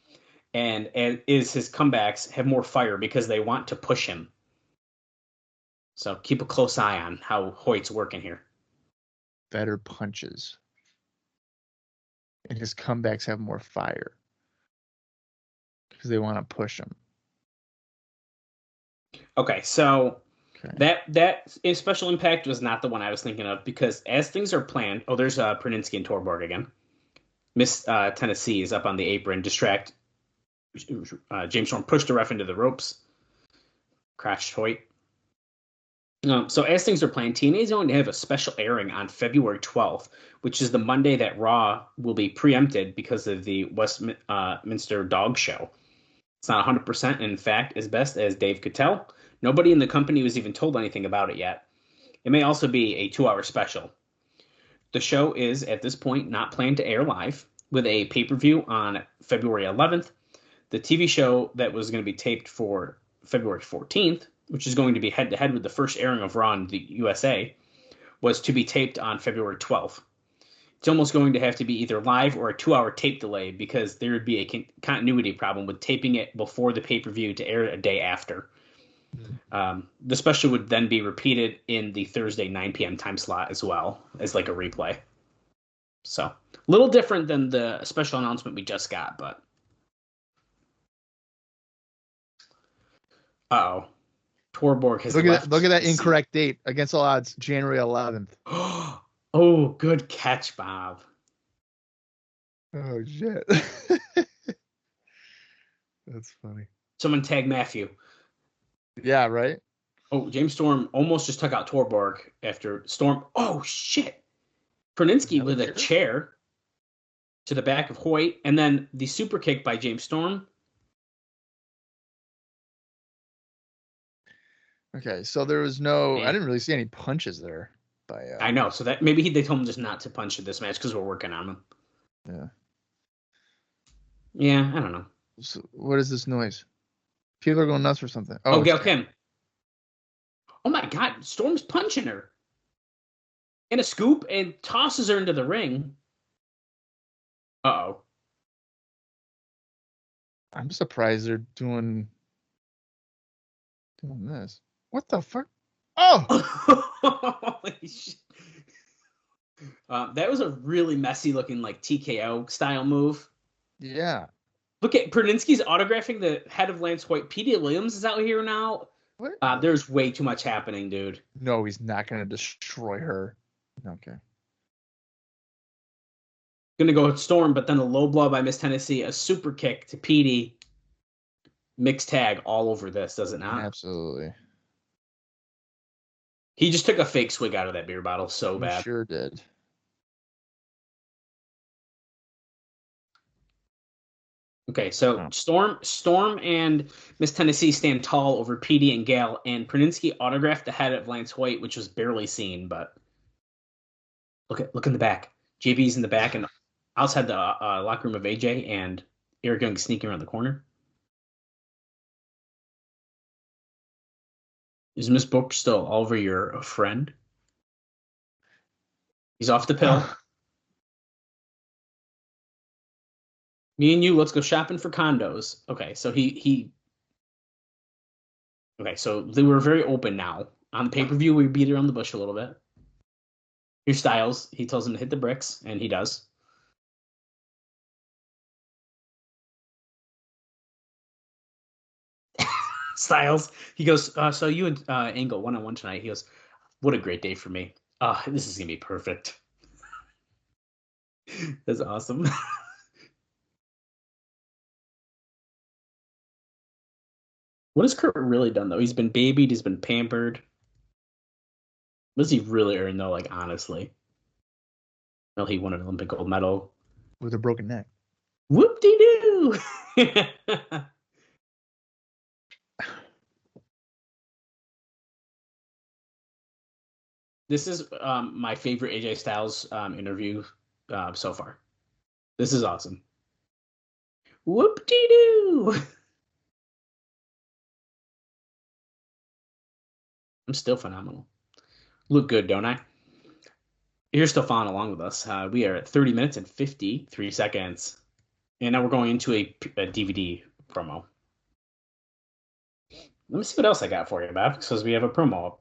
and his comebacks have more fire because they want to push him. So keep a close eye on how Hoyt's working here. Better punches. And his comebacks have more fire. Because they want to push him. Okay, so that special impact was not the one I was thinking of because as things are planned, there's Praninsky and Torborg again. Miss Tennessee is up on the apron, distract. James Storm pushed the ref into the ropes. Crashed Hoyt. So as things are planned, TNA is going to have a special airing on February 12th, which is the Monday that Raw will be preempted because of the Westminster Dog Show. It's not 100%. In fact, as best as Dave could tell, nobody in the company was even told anything about it yet. It may also be a 2-hour special. The show is, at this point, not planned to air live, with a pay-per-view on February 11th. The TV show that was going to be taped for February 14th, which is going to be head-to-head with the first airing of Raw in the USA, was to be taped on February 12th. It's almost going to have to be either live or a 2-hour tape delay because there would be a continuity problem with taping it before the pay-per-view to air a day after. The special would then be repeated in the Thursday 9 p.m. time slot as well as like a replay. So a little different than the special announcement we just got, but Torborg has look at that incorrect date against all odds, January 11th. Oh, good catch, Bob. Oh shit. That's funny. Someone tag Matthew. Yeah, right. Oh, James Storm almost just took out Torborg after Storm. Oh shit. Praninsky with a chair to the back of Hoyt, and then the super kick by James Storm. Okay, so there was no. I didn't really see any punches there. I know, so that maybe they told him just not to punch in this match because we're working on him. Yeah. Yeah, I don't know. So what is this noise? People are going nuts for something. Oh, Gail Kim. Oh my God, Storm's punching her in a scoop and tosses her into the ring. Uh-oh. I'm surprised they're doing this. What the fuck? Oh! Holy shit. That was a really messy looking like TKO style move. Yeah. Look at Praninsky's autographing the head of Lance Hoyt. P.D. Williams is out here now. What? There's way too much happening, dude. No, he's not going to destroy her. Okay. Gonna go with Storm, but then a low blow by Miss Tennessee, a super kick to P.D. Mixed tag all over this, does it not? Absolutely. He just took a fake swig out of that beer bottle so bad. He sure did. Okay, so Storm and Miss Tennessee stand tall over PD and Gale, and Praninsky autographed the head of Lance Hoyt, which was barely seen, but look in the back. JB's in the back, and outside the locker room of AJ, and Eric Young sneaking around the corner. Is Miss Book still over your friend? He's off the pill. Me and you, let's go shopping for condos. Okay, so he okay, so they were very open now. On the pay-per-view, we beat around the bush a little bit. Here's Styles. He tells him to hit the bricks, and he does. Styles, he goes, so you and Angle one-on-one tonight. He goes, what a great day for me. This is gonna be perfect. That's awesome. What has Kurt really done though? He's been babied, he's been pampered. What does he really earn though, like honestly? Well, he won an Olympic gold medal. With a broken neck. Whoop-de-doo! This is my favorite AJ Styles interview so far. This is awesome. Whoop-de-doo! I'm still phenomenal. Look good, don't I? You're still following along with us. We are at 30 minutes and 53 seconds. And now we're going into a DVD promo. Let me see what else I got for you, Bob, because we have a promo up.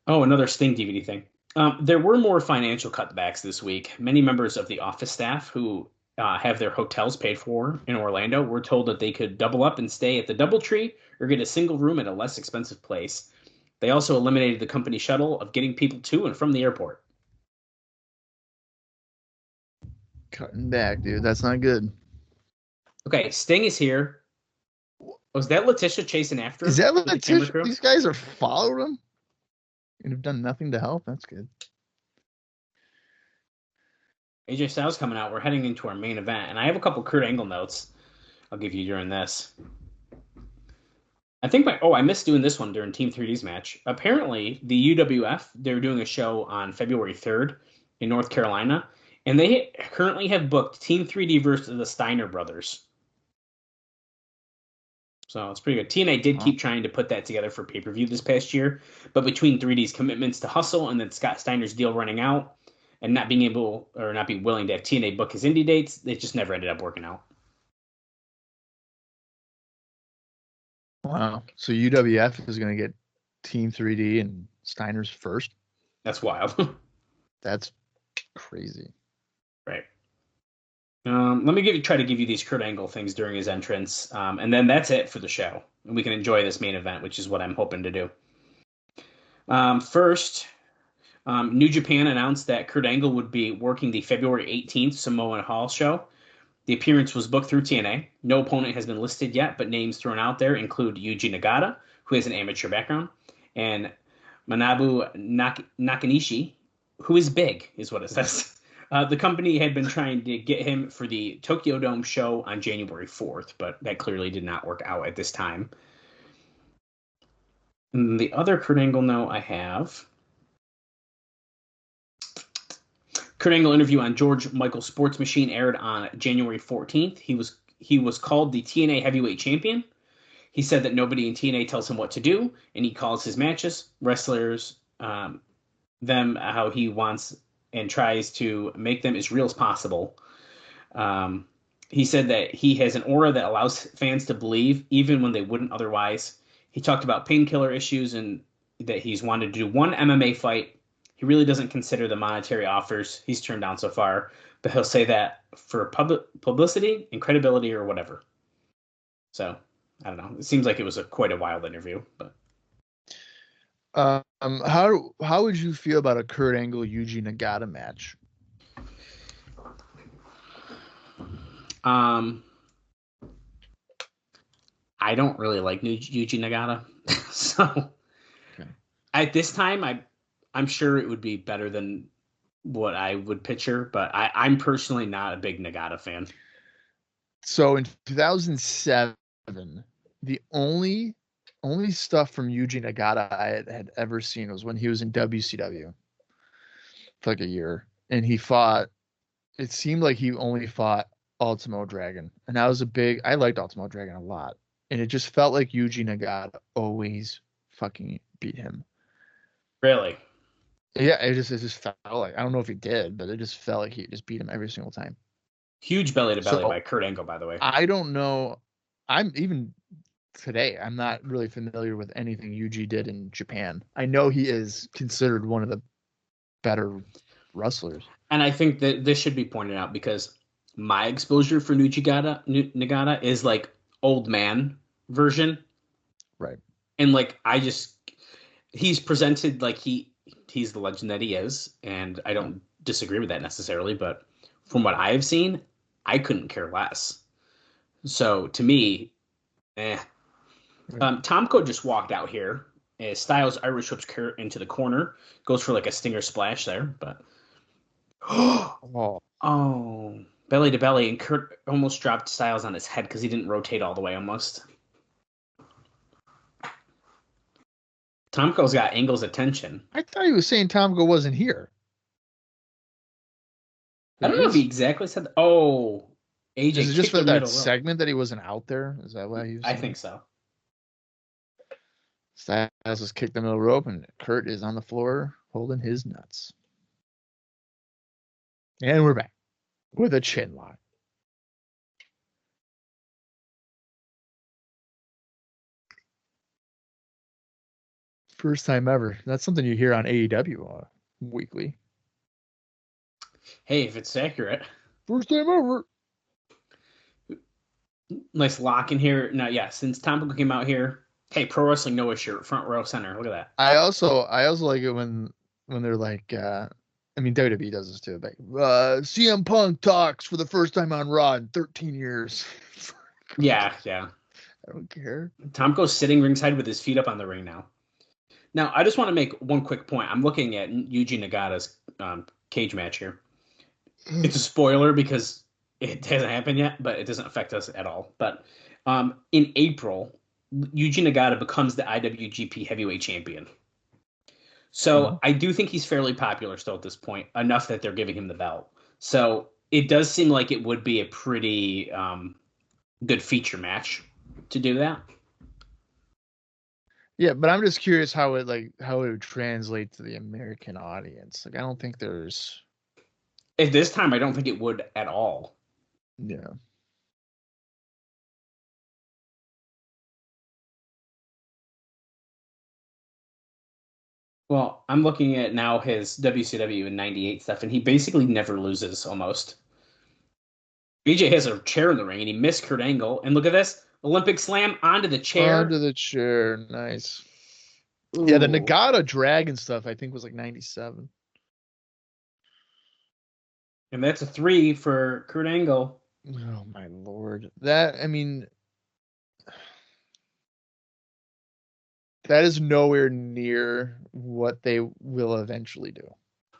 Oh, another Sting DVD thing. There were more financial cutbacks this week. Many members of the office staff who have their hotels paid for in Orlando were told that they could double up and stay at the DoubleTree or get a single room at a less expensive place. They also eliminated the company shuttle of getting people to and from the airport. Cutting back, dude. That's not good. Okay, Sting is here. Was that Letitia chasing after him? Is that with the camera Letitia? crew? These guys are following him and have done nothing to help. That's good. AJ Styles coming out. We're heading into our main event, and I have a couple Kurt Angle notes I'll give you during this. I think I missed doing this one during Team 3D's match. Apparently, the UWF, they're doing a show on February 3rd in North Carolina, and they currently have booked Team 3D versus the Steiner brothers. So it's pretty good. TNA did keep trying to put that together for pay-per-view this past year, but between 3D's commitments to hustle and then Scott Steiner's deal running out and not being able or not being willing to have TNA book his indie dates, it just never ended up working out. Wow. So UWF is going to get Team 3D and Steiner's first? That's wild. That's crazy. Right. Let me try to give you these Kurt Angle things during his entrance, and then that's it for the show. And we can enjoy this main event, which is what I'm hoping to do. First, New Japan announced that Kurt Angle would be working the February 18th Samoa Hall show. The appearance was booked through TNA. No opponent has been listed yet, but names thrown out there include Yuji Nagata, who has an amateur background, and Manabu Nakanishi, who is big, is what it says. The company had been trying to get him for the Tokyo Dome show on January 4th, but that clearly did not work out at this time. And the other Kurt Angle note I have... Kurt Angle interview on George Michael Sports Machine aired on January 14th. He was called the TNA Heavyweight Champion. He said that nobody in TNA tells him what to do, and he calls his matches, wrestlers, them how he wants and tries to make them as real as possible. He said that he has an aura that allows fans to believe even when they wouldn't otherwise. He talked about painkiller issues and that he's wanted to do one MMA fight. He really doesn't consider the monetary offers he's turned down so far, but he'll say that for publicity and credibility or whatever. So, I don't know. It seems like it was quite a wild interview, but how would you feel about a Kurt Angle Yuji Nagata match? I don't really like Yuji Nagata, so okay. At this time, I'm sure it would be better than what I would picture, but I'm personally not a big Nagata fan. So in 2007, the only stuff from Yuji Nagata I had ever seen was when he was in WCW for like a year, and he fought it seemed like he only fought Ultimo Dragon, and I liked Ultimo Dragon a lot, and it just felt like Yuji Nagata always fucking beat him. Really? Yeah, it just felt like, I don't know if he did, but it just felt like he just beat him every single time. Huge belly to belly So by Kurt Angle, by the way. I don't know. I'm even today, I'm not really familiar with anything Yuji did in Japan. I know he is considered one of the better wrestlers. And I think that this should be pointed out because my exposure for Nagata is like old man version. Right. And like he's presented like he's the legend that he is, and I don't disagree with that necessarily, but from what I have seen, I couldn't care less. So to me, eh. Tomko just walked out here. Styles Irish whips Kurt into the corner, goes for like a stinger splash there, but Oh, belly to belly, and Kurt almost dropped Styles on his head because he didn't rotate all the way almost. Tomko's got Angle's attention. I thought he was saying Tomko wasn't here. I don't know if he exactly said that. Oh, AJ Is it just kicked for the that middle rope. segment that he wasn't out there? Is that why he was I saying think so. Styles was kicked the middle rope, and Kurt is on the floor holding his nuts. And we're back with a chin lock. First time ever. That's something you hear on AEW weekly. Hey, if it's accurate. First time ever. Nice lock in here. Now, yeah, since Tomko came out here, hey, Pro Wrestling Noah shirt, front row center. Look at that. I also like it when they're like, I mean, WWE does this too. Like, CM Punk talks for the first time on Raw in 13 years. Yeah. I don't care. Tomko's sitting ringside with his feet up on the ring now. Now, I just want to make one quick point. I'm looking at Yuji Nagata's cage match here. It's a spoiler because it hasn't happened yet, but it doesn't affect us at all. But in April, Yuji Nagata becomes the IWGP Heavyweight Champion. So I do think he's fairly popular still at this point, enough that they're giving him the belt. So it does seem like it would be a pretty good feature match to do that. Yeah, but I'm just curious how it would translate to the American audience. Like, I don't think there's. At this time, I don't think it would at all. Yeah. Well, I'm looking at now his WCW in '98 stuff, and he basically never loses almost. AJ has a chair in the ring, and he missed Kurt Angle. And look at this. Olympic slam onto the chair. Onto the chair. Nice. Ooh. Yeah, the Nagata Dragon stuff, I think, was like 97. And that's a 3 for Kurt Angle. Oh, my Lord. That is nowhere near what they will eventually do.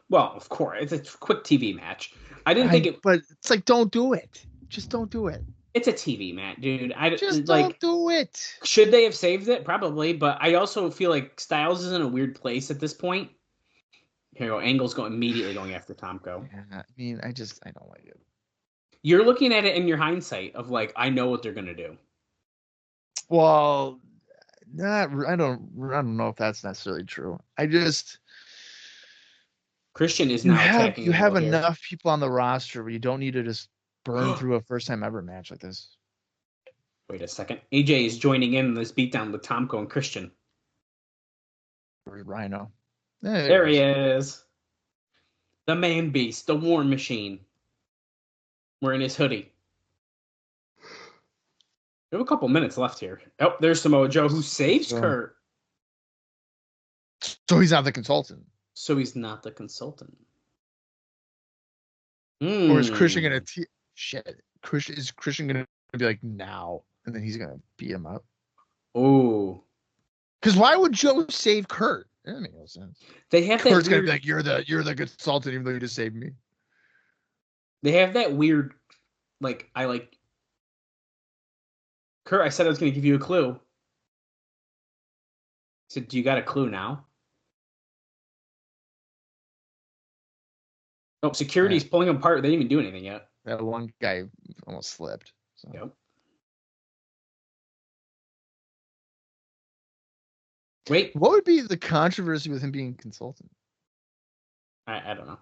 Well, of course. It's a quick TV match. I didn't think it... But it's like, don't do it. Just don't do it. It's a TV match, dude. Just don't do it. Should they have saved it? Probably. But I also feel like Styles is in a weird place at this point. Here you go. Angle's immediately going after Tomko. Yeah, I mean, I don't like it. You're looking at it in your hindsight of like, I know what they're going to do. Well, I don't know if that's necessarily true. Christian is now attacking. You have enough people on the roster where you don't need to just burn through a first time ever match like this. Wait a second. AJ is joining in this beatdown with Tomko and Christian. Where's Rhino? There he is. The man beast, the war machine. Wearing his hoodie. We have a couple minutes left here. Oh, there's Samoa Joe who saves Kurt. So he's not the consultant. So he's not the consultant. Or is Christian gonna is Christian gonna be like now, and then he's gonna beat him up? Oh, because why would Joe save Kurt? That makes no sense. They have Kurt's that weird... gonna be like, you're the consultant, even though you just saved me. They have that weird, like, Kurt, I said I was gonna give you a clue. I said, do you got a clue now? Oh, security's pulling them apart. They didn't even do anything yet. That one guy almost slipped. So. Yep. Wait. What would be the controversy with him being consultant? I don't know.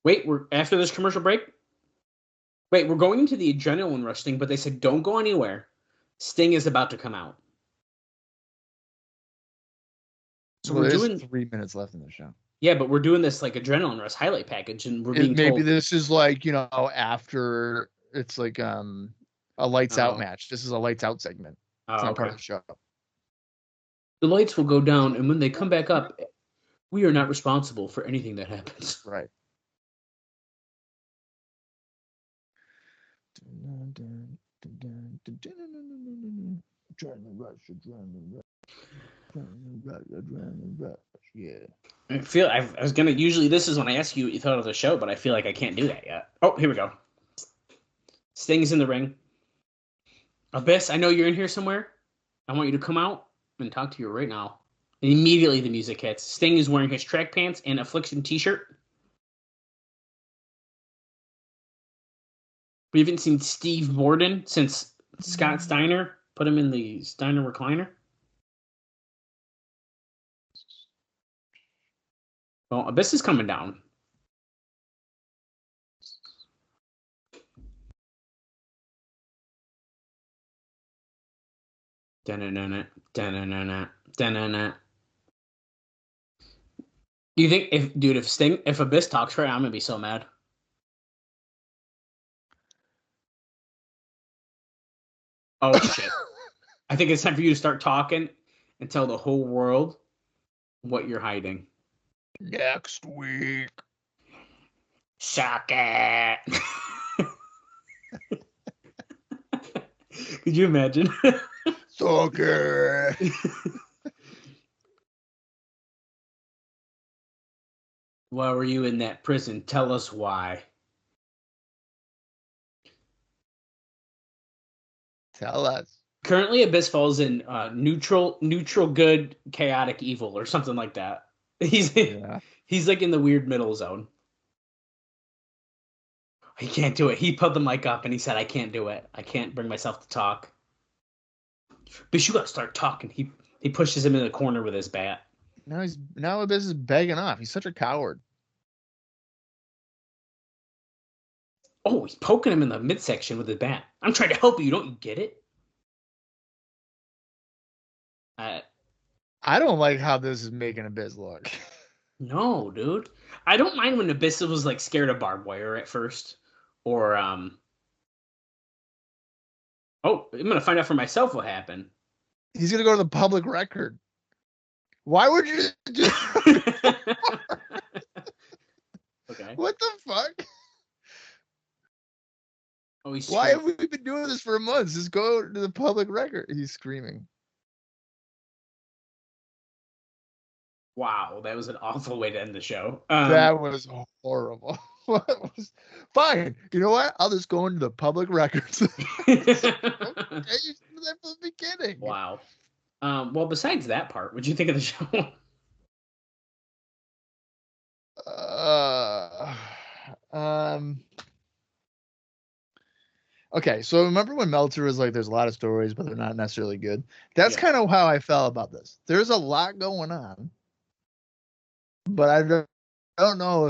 Wait, we're after this commercial break? Wait, we're going into the adrenaline rush thing, but they said don't go anywhere. Sting is about to come out. So we're doing 3 minutes left in the show. Yeah, but we're doing this like adrenaline rush highlight package, and we're being maybe told this is like, after it's like a lights out match. This is a lights out segment. It's not part of the show. The lights will go down, and when they come back up, we are not responsible for anything that happens. Right. Yeah. I was gonna usually this is when I ask you what you thought of the show, but I feel like I can't do that yet. Oh, here we go. Sting's in the ring. Abyss, I know you're in here somewhere. I want you to come out and talk to you right now. And immediately the music hits. Sting is wearing his track pants and Affliction t-shirt. We haven't seen Steve Borden since Scott Steiner put him in the Steiner recliner. Well, Abyss is coming down. Da-na-na-na, da-na-na-na, da-na-na. You think if Abyss talks right, I'm gonna be so mad. Oh shit! I think it's time for you to start talking and tell the whole world what you're hiding. Next week. Suck it. Could you imagine? Sucker. Why were you in that prison? Tell us why. Tell us. Currently, Abyss falls in neutral, good, chaotic, evil, or something like that. He's like in the weird middle zone. He can't do it. He put the mic up and he said, "I can't do it. I can't bring myself to talk." But you gotta start talking. He pushes him in the corner with his bat. Now Abyss is begging off. He's such a coward. Oh, he's poking him in the midsection with his bat. I'm trying to help you. Don't you get it? I don't like how this is making Abyss look. No, dude. I don't mind when Abyss was like scared of barbed wire at first. Or oh, I'm gonna find out for myself what happened. He's gonna go to the public record. Why would you do Okay. What the fuck? Oh, why have we been doing this for months? Just go to the public record. He's screaming. Wow, that was an awful way to end the show. That was horrible. Fine. You know what? I'll just go into the public records. Okay, you said that from the beginning. Wow. Well, besides that part, what'd you think of the show? Okay, so remember when Meltzer was like, there's a lot of stories, but they're not necessarily good? That's kind of how I felt about this. There's a lot going on, but I don't know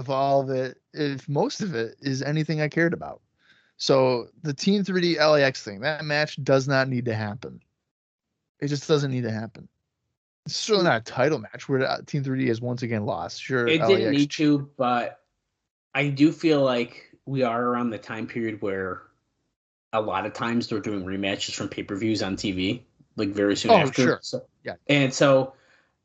if most of it is anything I cared about. So the Team 3D LAX thing, that match does not need to happen. It just doesn't need to happen. It's certainly not a title match where Team 3D has once again lost. Sure, it didn't need to, but I do feel like we are around the time period where a lot of times they're doing rematches from pay-per-views on TV, like very soon after. Sure. So, yeah. And so,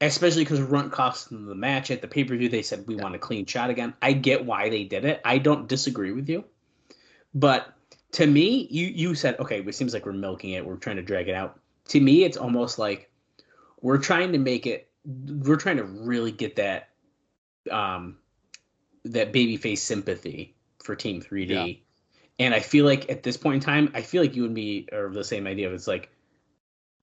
especially because Runt cost them the match at the pay-per-view, they said, we want a clean shot again. I get why they did it. I don't disagree with you. But to me, you said, okay, it seems like we're milking it. We're trying to drag it out. To me, it's almost like we're trying to really get that that babyface sympathy for Team 3D. Yeah. And I feel like at this point in time, I feel like you and me are of the same idea. It's like,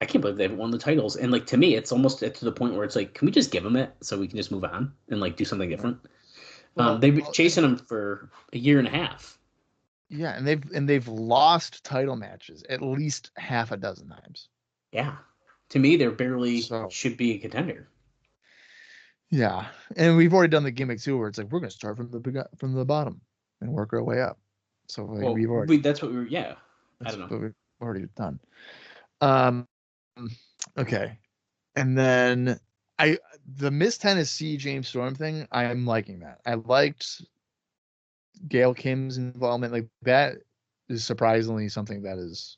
I can't believe they haven't won the titles. And like, to me, it's almost to the point where it's like, can we just give them it so we can just move on and like do something different? They've been chasing him for a year and a half. Yeah, and they've lost title matches at least half a dozen times. Yeah, to me, they're barely So should be a contender. yeah, and we've already done the gimmick too, where it's like we're gonna start from the bottom and work our way up. So like Well, that's what we were. Yeah, I don't know. what we've already done. Okay, and then the Miss Tennessee James Storm thing, I'm liking that. I liked Gail Kim's involvement. Like that is surprisingly something that is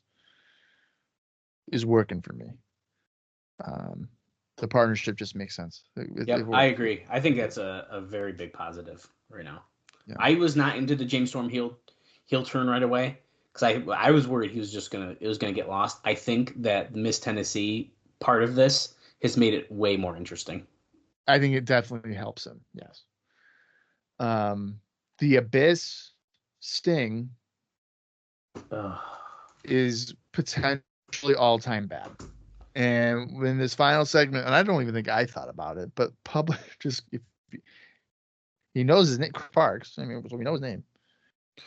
working for me. The partnership just makes sense. Yep, I agree. I think that's a very big positive right now. Yeah. I was not into the James Storm heel turn right away because I was worried it was gonna get lost. I think that the Miss Tennessee part of this has made it way more interesting. I think it definitely helps him. Yes. The Abyss Sting is potentially all-time bad. And when this final segment, and I don't even think I thought about it, but public just he knows his name, Parks. I mean, we know his name.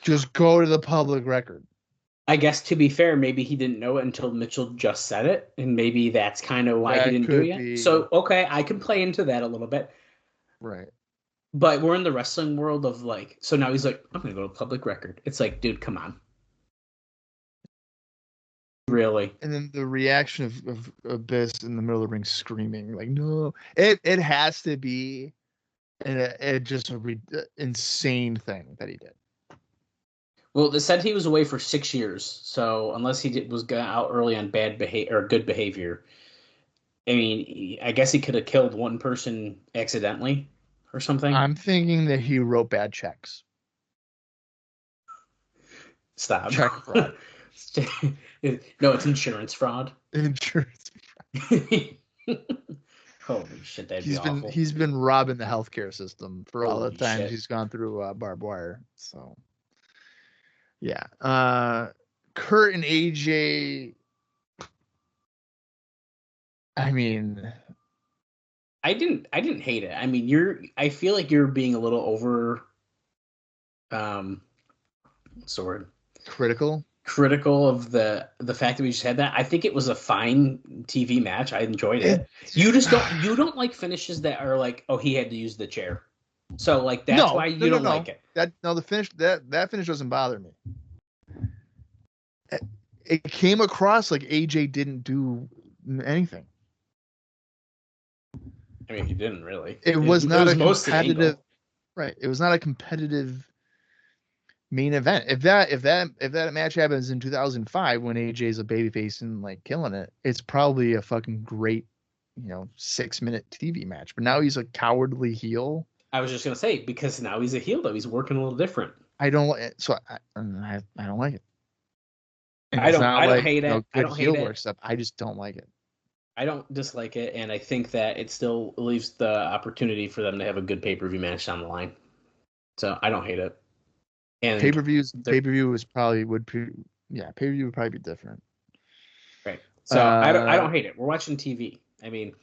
Just go to the public record. I guess to be fair, maybe he didn't know it until Mitchell just said it, and maybe that's kind of why he didn't do it yet. So okay, I can play into that a little bit. Right. But we're in the wrestling world of like, so now he's like, I'm gonna go to public record. It's like, dude, come on. Really? And then the reaction of Abyss in the middle of the ring screaming, like, no. It has to be just an insane thing that he did. Well, they said he was away for 6 years, so unless he was out early on bad behavior or good behavior, I mean, I guess he could have killed one person accidentally or something. I'm thinking that he wrote bad checks. Stop. Check fraud. No, it's insurance fraud. Insurance fraud. Holy shit, that'd be awful. He's been robbing the healthcare system for all the times he's gone through barbed wire. So, yeah. Kurt and AJ. I mean, I didn't hate it. I mean, I feel like you're being a little over. What's the word? Critical of the fact that we just had that. I think it was a fine TV match. I enjoyed it. You don't like finishes that are like, oh, he had to use the chair. So like that's why you don't like it. The finish that finish doesn't bother me. It came across like AJ didn't do anything. I mean, he didn't really. It was not a competitive. Right. It was not a competitive main event. If that match happens in 2005 when AJ's a babyface and like killing it, it's probably a fucking great, 6-minute TV match. But now he's a cowardly heel. I was just gonna say, because now he's a heel though. He's working a little different. I don't like it. So I don't like it. And I don't hate it. I don't hate it. Stuff. I just don't like it. I don't dislike it, and I think that it still leaves the opportunity for them to have a good pay-per-view match down the line. So I don't hate it. And pay-per-view would probably be different. Right. So I don't hate it. We're watching TV. I mean,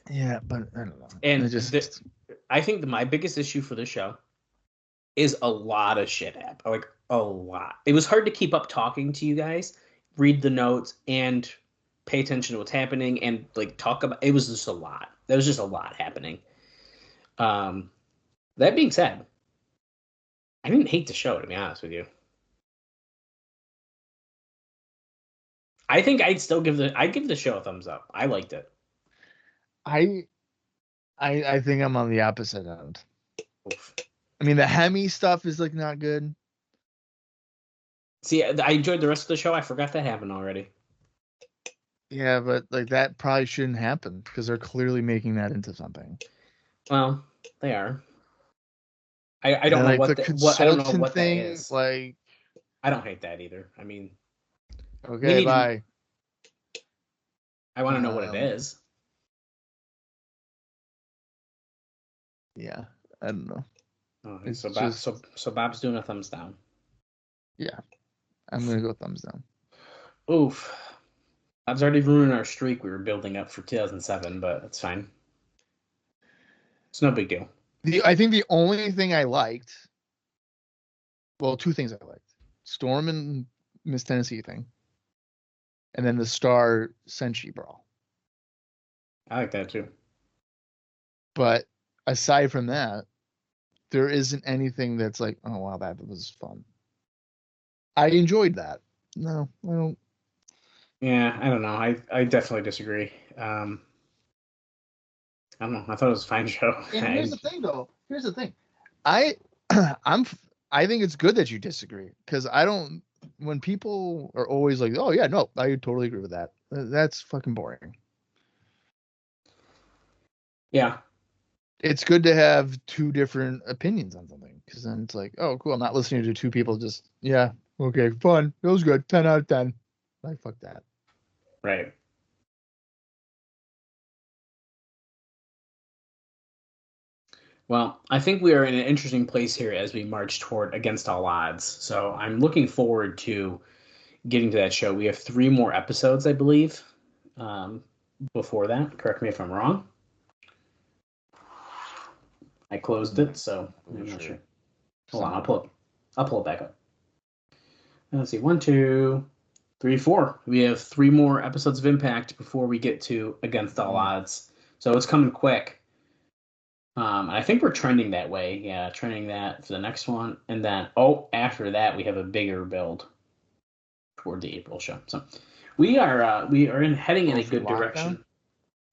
yeah, but I don't know. And I think my biggest issue for this show is a lot of shit happened. Like a lot. It was hard to keep up talking to you guys, read the notes, and pay attention to what's happening and like talk about. It was just a lot. There was just a lot happening. That being said, I didn't hate the show, to be honest with you. I think I'd give the show a thumbs up. I liked it. I think I'm on the opposite end. Oof. I mean, the Hemme stuff is like not good. See, I enjoyed the rest of the show. I forgot that happened already. Yeah, but like that probably shouldn't happen because they're clearly making that into something. Well, they are. I don't know what I don't know what thing, that is. Like, I don't hate that either. I mean, okay, bye. I want to know what it is. Yeah, I don't know. Oh, so Bob's doing a thumbs down. Yeah, I'm gonna go thumbs down. Oof. Bob's already ruined our streak we were building up for 2007, but it's fine. It's no big deal. I think the only thing I liked, well, two things I liked: Storm and Miss Tennessee thing, and then the Star Senshi brawl. I like that too. But aside from that, there isn't anything that's like, oh wow, that was fun. I enjoyed that. No, I don't. Yeah, I don't know. I definitely disagree. I don't know. I thought it was a fine show. And here's the thing, though. Here's the thing. I think it's good that you disagree, because I don't. When people are always like, "Oh yeah, no, I totally agree with that," that's fucking boring. Yeah. It's good to have two different opinions on something, because then it's like, oh, cool. I'm not listening to two people just, yeah, okay, fun. It was good. 10 out of 10. Like, fuck that. Right. Well, I think we are in an interesting place here as we march toward Against All Odds. So I'm looking forward to getting to that show. We have 3 more episodes, I believe, before that. Correct me if I'm wrong. I closed it, so I'm not sure. Hold on, I'll pull it back up. Let's see, 1, 2, 3, 4. We have 3 more episodes of Impact before we get to Against All Odds. So it's coming quick. And I think we're trending that way. Yeah, trending that for the next one. And then, after that, we have a bigger build toward the April show. So we are heading in a good direction.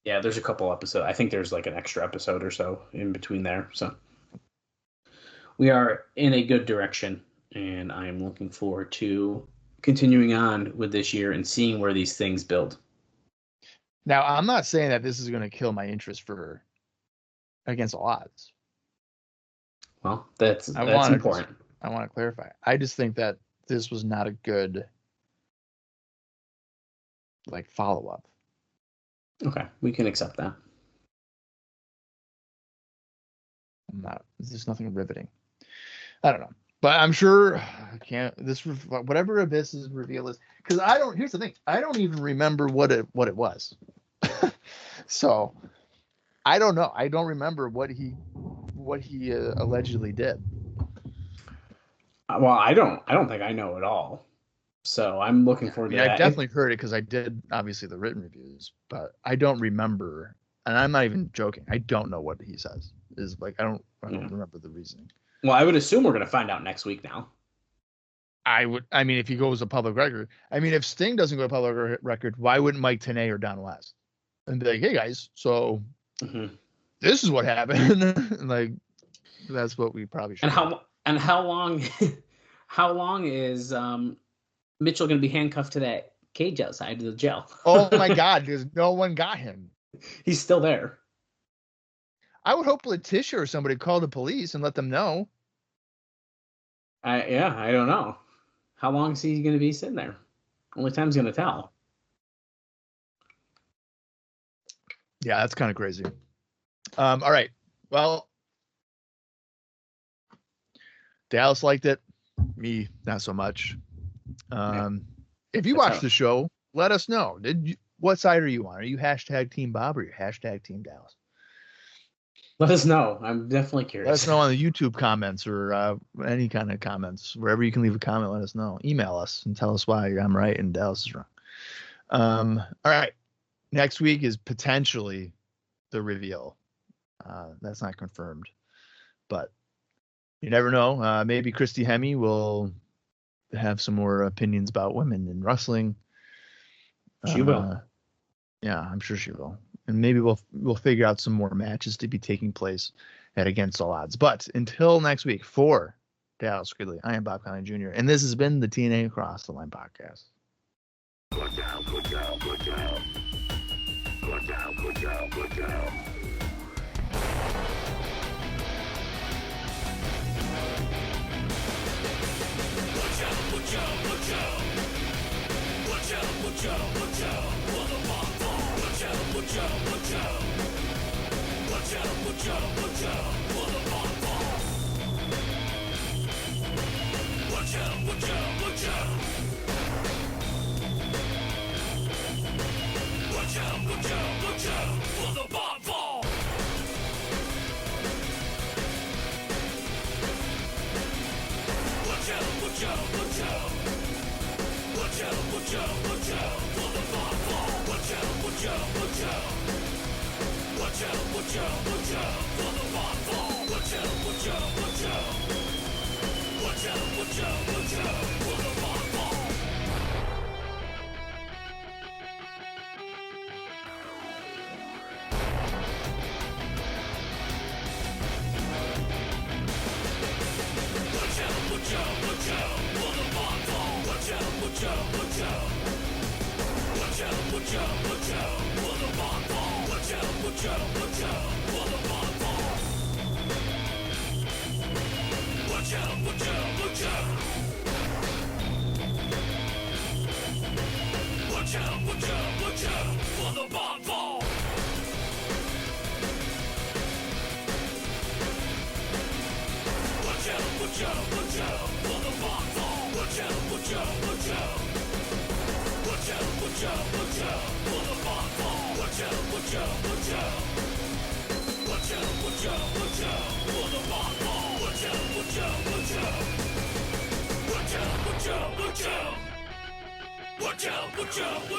Yeah, there's a couple episodes. I think there's like an extra episode or so in between there. So we are in a good direction, and I am looking forward to continuing on with this year and seeing where these things build. Now, I'm not saying that this is going to kill my interest for Against All Odds. Well, that's important. I want to clarify. I just think that this was not a good follow-up. Okay, we can accept that. There's nothing riveting. I don't know, but I'm sure I can't. Whatever Abyss's reveal is, because I don't. Here's the thing: I don't even remember what it was. So I don't know. I don't remember what he allegedly did. Well, I don't think I know at all. So I'm looking forward to that. I definitely heard it because I did, obviously, the written reviews, but I don't remember, and I'm not even joking. I don't know what he says. I don't remember the reasoning. Well, I would assume we're going to find out next week now. I mean, if he goes to public record, if Sting doesn't go to public record, why wouldn't Mike Tenay or Don West and be like, hey guys, so this is what happened. That's what we probably should. And how long is Mitchell going to be handcuffed to that cage outside of the jail? Oh my God, because no one got him. He's still there. I would hope Letitia or somebody called the police and let them know. I don't know. How long is he going to be sitting there? Only time's going to tell. Yeah, that's kind of crazy. All right. Well, Dallas liked it. Me, not so much. If you watched the show, let us know. What side are you on? Are you hashtag Team Bob or you hashtag Team Dallas? Let us know. I'm definitely curious. Let us know on the YouTube comments or any kind of comments. Wherever you can leave a comment, let us know. Email us and tell us why I'm right and Dallas is wrong. All right. Next week is potentially the reveal. That's not confirmed. But you never know. Maybe Christy Hemme will have some more opinions about women in wrestling. She will. Yeah, I'm sure she will. And maybe we'll figure out some more matches to be taking place at Against All Odds. But until next week, for Dallas Gridley, I am Bob Colling Jr., and this has been the TNA Across the Line podcast. Good down, good down, good down. Good down, good down, good down.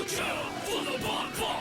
Watch out for the bonfire!